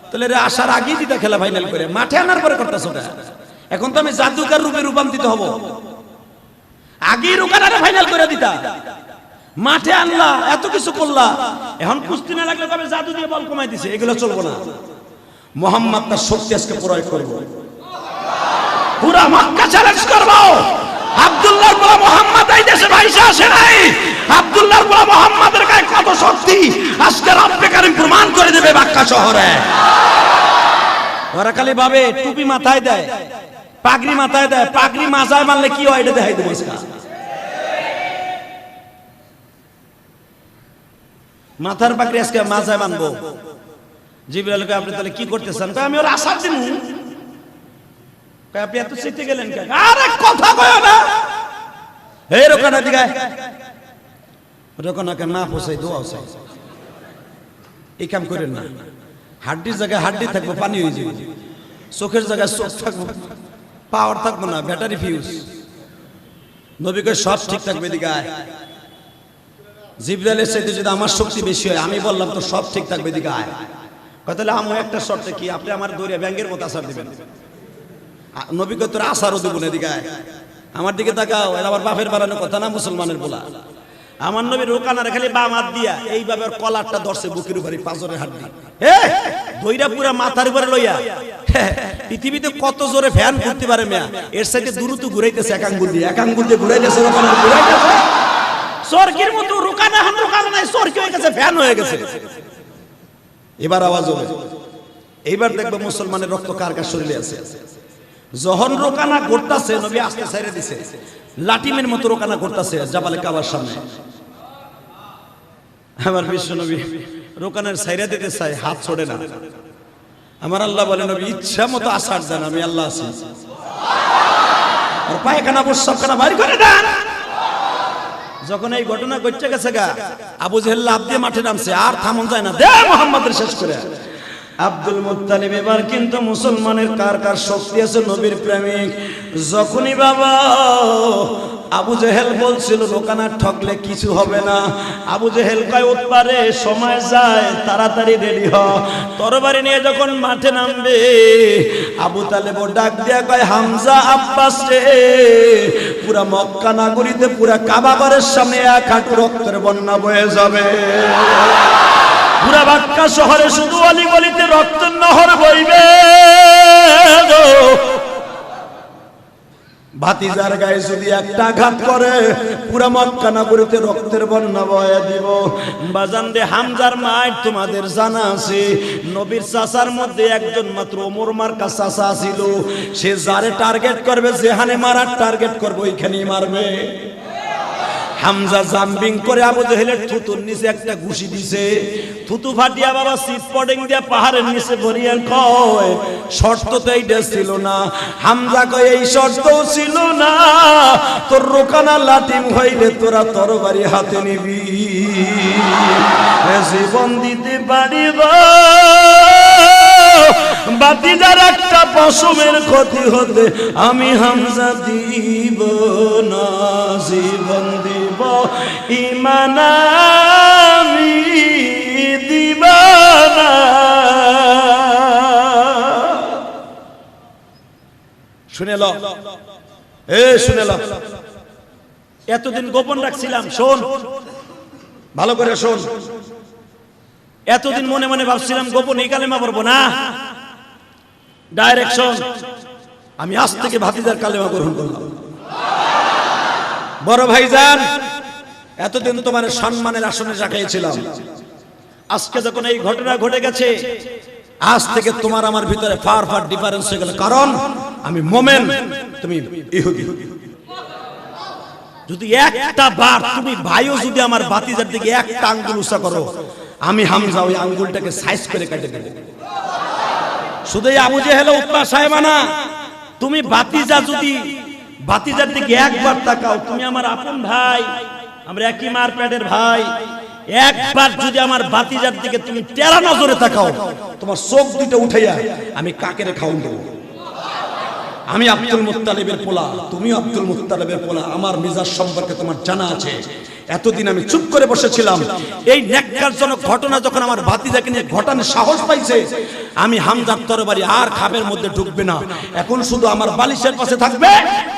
Speaker 2: তাহলে রে আসার আগেই দিতা খেলা ফাইনাল করে, মাঠে আনার পরে করতেছো কেন? এখন তো আমি জাদুকার রূপে রূপান্তরিত হব, আগেই রোকানারে ফাইনাল করে দিতা। মাঠে আনলা, এত কিছু করলা, এখন কুস্তি না লাগলে তবে জাদু দিয়ে বল কমাই দিছে, এগুলো চলবো না। মুহাম্মদ তার শক্তি আজকে প্রয়োগ করব, পুরা মক্কা চ্যালেঞ্জ করব। আব্দুল্লাহর বলা মুহাম্মদ এই দেশে ভাইসা আসে নাই। আব্দুল্লাহর বলা মুহাম্মাদের গায়ে কত শক্তি আজকে রব্বে কারীম প্রমাণ করে দেবে মক্কা শহরে। ওরা খালি ভাবে টুপি মাথায় দেয়, পাগড়ি মাথায় দেয়, পাগড়ি মাথায় মারলে কি হয় এটা দেখাই দেবো। মাথার পাগড়ি আজকে মাথায় বানবো। জিবরাইলকে আপনি তাহলে কি করতেছেন? আমি ওর আশা দিন। আপনি এত চেতে গেলেন কেন? আরে কথা কয় না, এই রোকানা দিকে রোকানাকে না পোষাই দোয়া চাই, এই কাম করেন না। হাড্ডির জায়গায় হাড্ডি থাকবো, পানি হয়ে যাবে। চোখের জায়গায় চোখ থাকবো, পাওয়ার থাকবো না, ব্যাটারি ফিউজ। নবীকে সব ঠিক থাকবে। এদিকে আয়। জিবরাইলের চাইতে যদি আমার শক্তি বেশি হয়, আমি বললাম তো সব ঠিক থাকবে। এদিকে আয়। তাহলে আমার একটা শর্তে কি, আপনি আমার দৌড়ে ব্যাংকের মতো আসার দিবেন। নবীকে তোর আসারও দেবো না। এদিকে আয়, আমার দিকে তাকাও। এর আবার বাপের বাড়ানো কথা না, মুসলমানের বলা। আমার নবী রোকানার খালি বাম হাত দিয়া এইভাবে কলারটা ধরছে বুকের উপরে, পাঁজরের হাত দিয়ে দইরা পুরা মাথার উপরে লইয়া। পৃথিবীতে কত জোরে ফ্যান ঘুরতে পারে মেয়া, এর সাইডে দ্রুত ঘুরাইতেছে, এক আঙ্গুল দিয়ে ঘুরাইতেছে, রোকানার ঘুরাইতেছে। স্বর্গের মতো রোকানা, হান রোকানা নাই, স্বর্গ হয়ে গেছে, ফ্যান হয়ে গেছে। এবার আওয়াজ হবে, এইবার দেখবে মুসলমানের রক্ত কার কার শরীরে আছে। যখন রোকানা করতেছে, নবী আস্তে ছেড়ে দিছে, লাটিমের মতো রোকানা করতেছে জাবালে কাবার সামনে। আমার বিশ্ব নবী রোকানের ছাইরা দিতে চাই, হাত ছড়ে না। আমার আল্লাহ বলে, নবী ইচ্ছা মতো আসার দেন, আমি আল্লাহ আছি। আর পায়খানা প্রস্রাবখানা বাইর করে দেন। যখন এই ঘটনা ঘটে গেছে গা, আবু জেহেল লাফ দিয়ে মাঠে নামছে, আর থামন যায় না, দে মুহাম্মাদের শেষ করে। আব্দুল মুত্তালিব এবার কিন্তু মুসলমানের কার কার শক্তি আছে, নবীর প্রেমিক। যখনই বাবা আবু জেহেল বলছিল রোকানা ঠকলে কিছু হবে না, আবু জেহেল কয় উৎপারে সময় যায়, তাড়াতাড়ি রেডি হ। তরবারি নিয়ে যখন মাঠে নামবে, আবু তালেব ডাক দিয়া কয়, হামজা আব্বাস রে, পুরা মক্কা নগরীতে, পুরা কাবা ঘরের সামনে এক হাঁটু রক্তের বন্যা বয়ে যাবে। পুরা মক্কা শহরে শুধু অলি গলিতে রক্তের নহর বইবে। ভাতিজার গায়ে যদি একটা আঘাত করে, পুরা মক্কা নগরীতে রক্তের বন্যা বয়ে দিব। বাজান রে, হামজার মায়ের তোমাদের জানা আছে, নবীর চাচার মধ্যে একজন মাত্র ওমর মার্কা চাচা ছিল। সে যারে টার্গেট করবে, যেখানে মারার টার্গেট করবে ওইখানেই মারবে। হামজা জাম্পিং করে আবু জেহেলের থুতুর নিচে একটা ঘুষি দিছে, থুতু ফাটিয়া বাবা সিট পডিং দিয়া পাহাড়ের নিচে ভরিয়া কয়, শর্ত তো এইটা ছিল না। হামজা কয়, এই শর্তও ছিল না, তোর রোকানা লাটিম হইলে তোরা তরবারি হাতে নিবি, জীবন দিতে পারিব
Speaker 1: ভাতিজার একটা পশমের ক্ষতি হতে আমি হামজা দিব না, জীবন দিব ঈমান আমি দিব না। শুনে ল, শুনে ল, এতদিন গোপন রাখছিলাম, শোন ভালো করে শোন। এতদিন মনে মনে ভাবছিলাম গোপন এই কালেমা পড়বো না, ডাইরেকশন আমি আজ থেকে ভাতিজার কালেমা গ্রহণ করলাম। বড় ভাইজান, এতদিন তোমার সম্মানের আসনে রাখিয়েছিলাম, আজকে যখন এই ঘটনা ঘটে গেছে, আজ থেকে তোমার আমার ভিতরে ফার ফার ডিফারেন্স হয়ে গেল, কারণ আমি মোমেন, তুমি ইহুদি। যদি একটা বার তুমি ভাইও যদি আমার ভাতিজার দিকে একটা আঙ্গুল উঁচা করো, আমি হামজা ওই আঙ্গুলটাকে সাইজ করে কেটে দেব। শুধু আবু জেহেল উতবা সাহেবা না, তুমি ভাতিজার দিকে একবার তাকাও, তুমি আমার আপন ভাই, আমরা একই মার পেটের ভাই, একবার যদি আমার ভাতিজার দিকে তুমি টেরা নজরে তাকাও, তোমার চোখ দুটো উঠাইয়া আমি কাকেরে খাওন দেবো। আমি আব্দুল মুত্তালিবের পোলা, তুমি আব্দুল মুত্তালিবের পোলা, আমার মিজাজ সম্পর্কে তোমার জানা আছে। এতদিন আমি চুপ করে বসেছিলাম, এই ন্যাক্কারজনক ঘটনা যখন আমার ভাতিজাকে নিয়ে ঘটানোর সাহস পাইছে, আমি হামজার তরবারি আর খাবের মধ্যে ঢুকবে না, এখন শুধু আমার বালিশের পাশে থাকবে,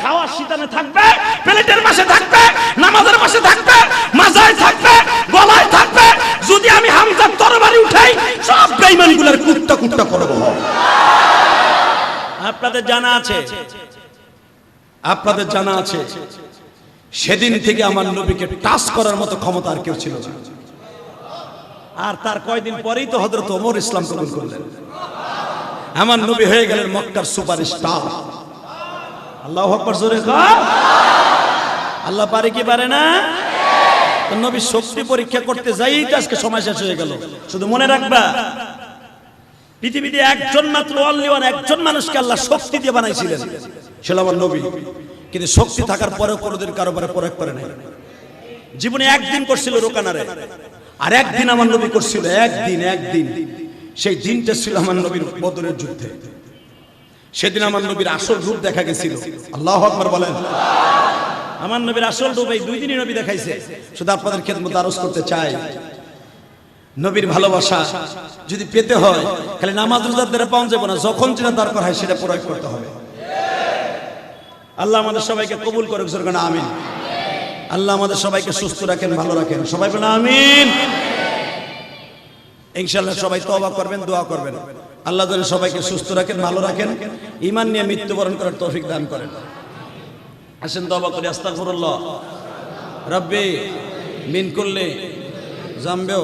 Speaker 1: খাওয়ার শীতানে থাকবে, প্লেটের পাশে থাকবে, নামাজের পাশে থাকবে, মাজায় থাকবে, গলায় থাকবে। যদি আমি হামজার তরবারি উঠাই, সব বেঈমানগুলোর কুত্তা কুত্তা করব। আপনাদের জানা আছে, সেদিন থেকে আমার নবীকে টাচ করার মতো ক্ষমতা আর কেউ ছিল না। আর তার কয়দিন পরেই তো হযরত ওমর ইসলাম কবুল করলেন, আমার নবী হয়ে গেলেন মক্কার সুপারস্টার। আল্লাহু আকবার, জোরে কর। আল্লাহ পারে কি পারে না? নবী শক্তি পরীক্ষা করতে যাই তো আজকে সময় শেষ হয়ে গেল। শুধু মনে রাখবা, পৃথিবীতে একজন মাত্র একজন মানুষকে আল্লাহ শক্তি দিয়ে বানাইছিলেন, সেটা আমার নবী। কিন্তু শক্তি থাকার পরেও কোনোদিন কারো উপরে প্রয়োগ করে নাই। জীবনে একদিন করছিল রোকানারে, আর একদিন আমার নবী করছিল, একদিন। সেই দিনটা ছিল আমার নবীর বদরের যুদ্ধে। সেদিন আমার নবীর আসল রূপ দেখা গেছিল। আল্লাহু আকবার বলেন। আমার নবীর আসল রূপ এই 2 দিনই নবী দেখাইছে। শুধু আপনাদের খেদমত আরজ করতে চাই, নবীর ভালোবাসা যদি পেতে হয়, খালি নামাজ রোজার দ্বারা পাওয়া যাবে না, যখন যেটা দরকার হয় সেটা প্রয়োগ করতে হবে। আল্লাহ আমাদের সবাইকে কবুল করুক, জোরে না আমিন। আল্লাহ আমাদের সবাইকে সুস্থ রাখেন, ভালো রাখেন, সবাই বলেন আমিন। ইনশাআল্লাহ সবাই তওবা করবেন, দোয়া করবেন, আল্লাহ যেন সবাইকে সুস্থ রাখেন, ভালো রাখেন, ঈমান নিয়ে মৃত্যুবরণ করার তৌফিক দান করেন। আসেন তওবা করি। আস্তাগফিরুল্লাহ রাব্বি মিন কুল্লি যামবি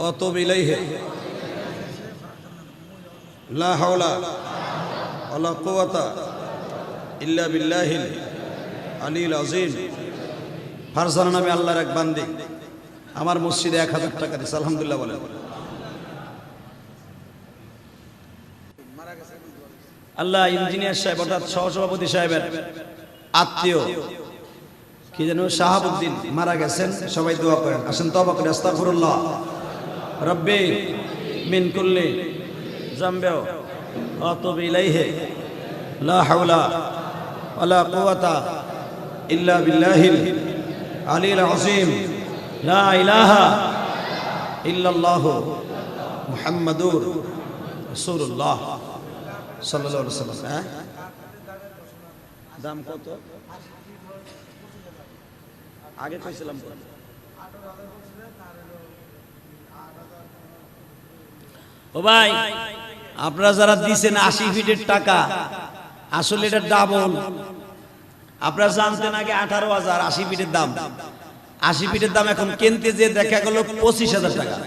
Speaker 1: আতুবু ইলাইহি লা হাওলা ওয়ালা কুওয়াতা ইল্লা বিল্লাহিল আলিল আযীম। ফারজানা নামে আল্লাহর এক বান্দি আমার মসজিদে 1000 টাকা দিয়েছে, আলহামদুলিল্লাহ বলেন। আল্লাহ ইঞ্জিনিয়ার সাহেব অর্থাৎ সহসভাপতি সাহেবের আত্মীয় কি যেন শাহাবুদ্দিন মারা গেছেন, সবাই দোয়া করেন। আসেন তওবা করি। আস্তাগফিরুল্লাহ রাব্বি মিন কুল্লি যামবি আতুবু ইলাইহি লা হাওলা ওয়ালা কুওয়াতা ইল্লা বিল্লাহিল আলিল আযীম। লা ইলাহা ইল্লাল্লাহু মুহাম্মাদুর রাসূলুল্লাহ সাল্লাল্লাহু আলাইহি ওয়াসাল্লাম। দাম কত? আগে কইছিলাম ও ভাই, আপনারা যারা দিছেন 80 ফিটের টাকা, আসলে এটা ডাবল। আপনারা জানতেন আগে 18,000 80 ফিটের দাম। 80 ফিটের দাম এখন কিনতে যে দেখা গেল 25,000 টাকা।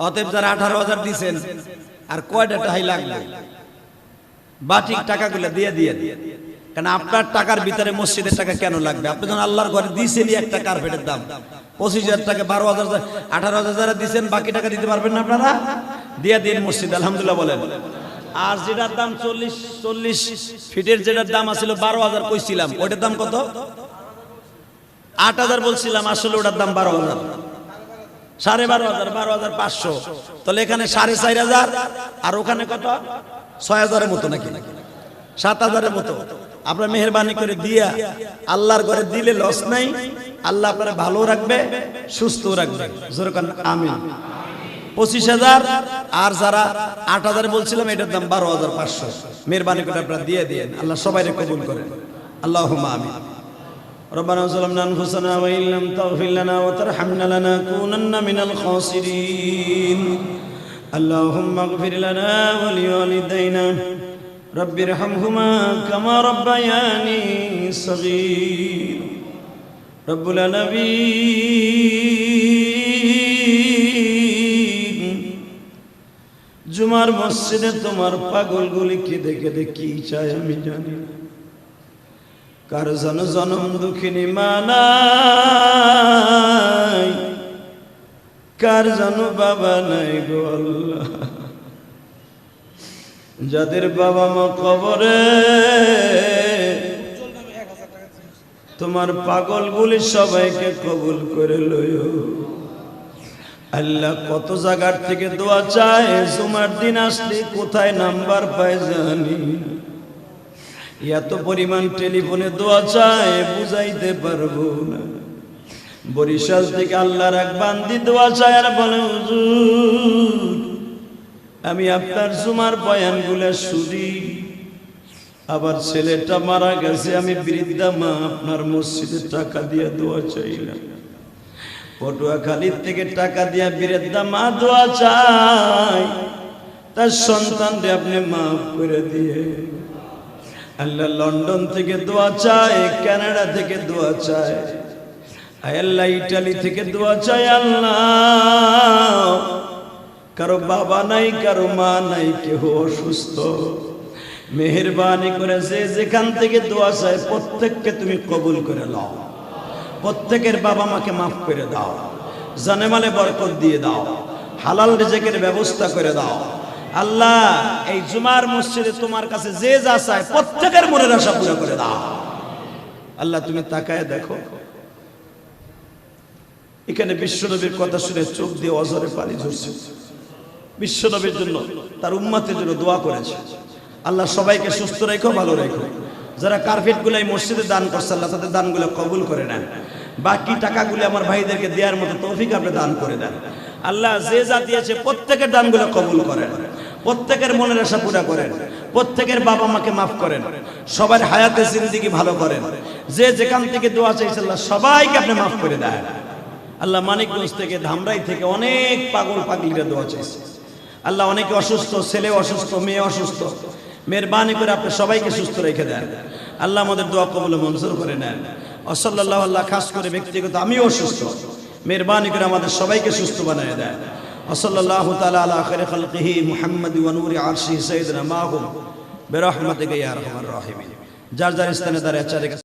Speaker 1: অতএব যারা 18,000 দিছেন, আর কয়টা টাকাই লাগবে? বাটিক টাকাগুলো দিয়ে দিয়ে। কারণ আপনার টাকার ভিতরে মসজিদের টাকা কেন লাগবে? আপনি যখন আল্লাহর ঘরে দিয়েছেনই একটা কার্পেটের দাম 25,000 টাকা, 12,000 18,000 যারা দিচ্ছেন, বাকি টাকা দিতে পারবেন না আপনারা? দিয়ে দিন মসজিদ, আলহামদুলিল্লাহ বলেন। আর যেটার দাম 40 ফিটের যেটার দাম আছিল 12,000 কইছিলাম, ওটার দাম কত? 8,000 বলছিলাম, আসলে ওটার দাম 12,000।
Speaker 2: 12,500 12,500, তাহলে এখানে 4,500 আর ওখানে কত 6,000-এর মতো নাকি 7,000-এর মতো। আপনার মেহেরবানি করে দিয়া আল্লাহর ঘরে দিলে লস নাই, আল্লাহ আপনারা ভালো রাখবে সুস্থ রাখবে, জোরে কান আমিন। 25,000 আর যারা 8,000 বলছিলাম এটার দাম 12,500, মেহেরবানি করে আপনারা দিয়ে দিয়েন, আল্লাহ সবাইকে কবুল করেন, আল্লাহুম্মা আমিন। ربنا ظلمنا أنفسنا وإن لم تغفر لنا وترحمنا لنكونن من الخاسرين اللهم اغفر لنا ولوالدينا رب ارحمهما كما ربياني صغير رب العالمين জুমার মসজিদে তোমার পাগলগুলি কেঁদে কেঁদে কি চায় আমি জানি না। কার জনম দুঃখিনী মা নাই, কার বাবা নাই গো আল্লাহ। যাদের বাবা মা কবরে তোমার পাগলগুলি সবাইকে কবুল করে লইও আল্লাহ। কত জায়গার থেকে দোয়া চায়, জুমার দিন আসলে কোথায় নাম্বার পায় জানি, এত পরিমাণ টেলিফোনে দোয়া চায় বুঝাইতে পারবো না। বরিশাল থেকে আল্লাহর এক বান্দি দোয়া চায় আর বলে হুজুর আমি আপনার জুমার বয়ানগুলো শুনি, আবার ছেলেটা মারা গেছে, আমি বৃদ্ধা মা আপনার মসজিদে টাকা দিয়ে দোয়া চাইলাম। পটুয়াখালীর থেকে টাকা দিয়ে বৃদ্ধা মা দোয়া চায় তার সন্তানকে আপনি মাফ করে দিয়ে। আল্লাহ লন্ডন থেকে দোয়া চায়, কানাডা থেকে দোয়া চায়, আল্লাহ ইটালি থেকে দোয়া চায়। আল্লাহ কারো বাবা নাই, কারো মা নাই, কেউ অসুস্থ, মেহেরবানি করে যে যেখান থেকে দোয়া চায় প্রত্যেককে তুমি কবুল করে নাও, প্রত্যেকের বাবা মাকে মাফ করে দাও, জানে মালে বরকত দিয়ে দাও, হালাল রিজেকের ব্যবস্থা করে দাও। আল্লাহ এই জুমার মসজিদে তোমার কাছে যে যা চায় প্রত্যেকের মনের আশা পুরো করে দাও। আল্লাহ তুমি তাকায় দেখো, এখানে বিশ্বনবীর কথা শুনে চোখ দিয়ে অজরে পানি ঝরছে, বিশ্বনবীর জন্য তার উম্মতের জন্য দোয়া করেছে। আল্লাহ সবাইকে সুস্থ রেখো, ভালো রেখো। যারা কার্পেট গুলো এই মসজিদে দান করছে আল্লাহ তাদের দানগুলো কবুল করে নেন, বাকি টাকাগুলো আমার ভাইদেরকে দেওয়ার মতো তৌফিক আপনি দান করে দেন। আল্লাহ যে যা দিয়েছে প্রত্যেকের দানগুলো কবুল করেন, প্রত্যেকের মনের আশা পুরা করেন, প্রত্যেকের বাবা মাকে মাফ করেন, সবার হায়াতে জিন্দেগি ভালো করেন। যে যেখান থেকে দোয়া চাইছে আল্লাহ সবাইকে আপনি মাফ করে দেন। আল্লাহ মানিকগঞ্জ থেকে, ধামরাই থেকে অনেক পাগল পাগলিরা দোয়া চাইছে। আল্লাহ অনেকে অসুস্থ, ছেলে অসুস্থ, মেয়ে অসুস্থ, মেহেরবানি করে আপনি সবাইকে সুস্থ রেখে দেন। আল্লাহ আমাদের দোয়া কবুল মঞ্জুর করে নেন। ওয়াসাল্লাল্লাহু আল্লাহ খাস করে ব্যক্তিগত আমিও অসুস্থ, মেহেরবানি করে আমাদের সবাইকে সুস্থ বানিয়ে দেন। ওয়াসাল্লাল্লাহু তাআলা আলা খায়রি খালকিহি মুহাম্মাদি ওয়া নূরি আরশিহি সাইয়্যিদিনা মাহুম বিরহমাতিকা ইয়া আরহামার রাহিমিন। যার যার স্থানে দাঁড়িয়ে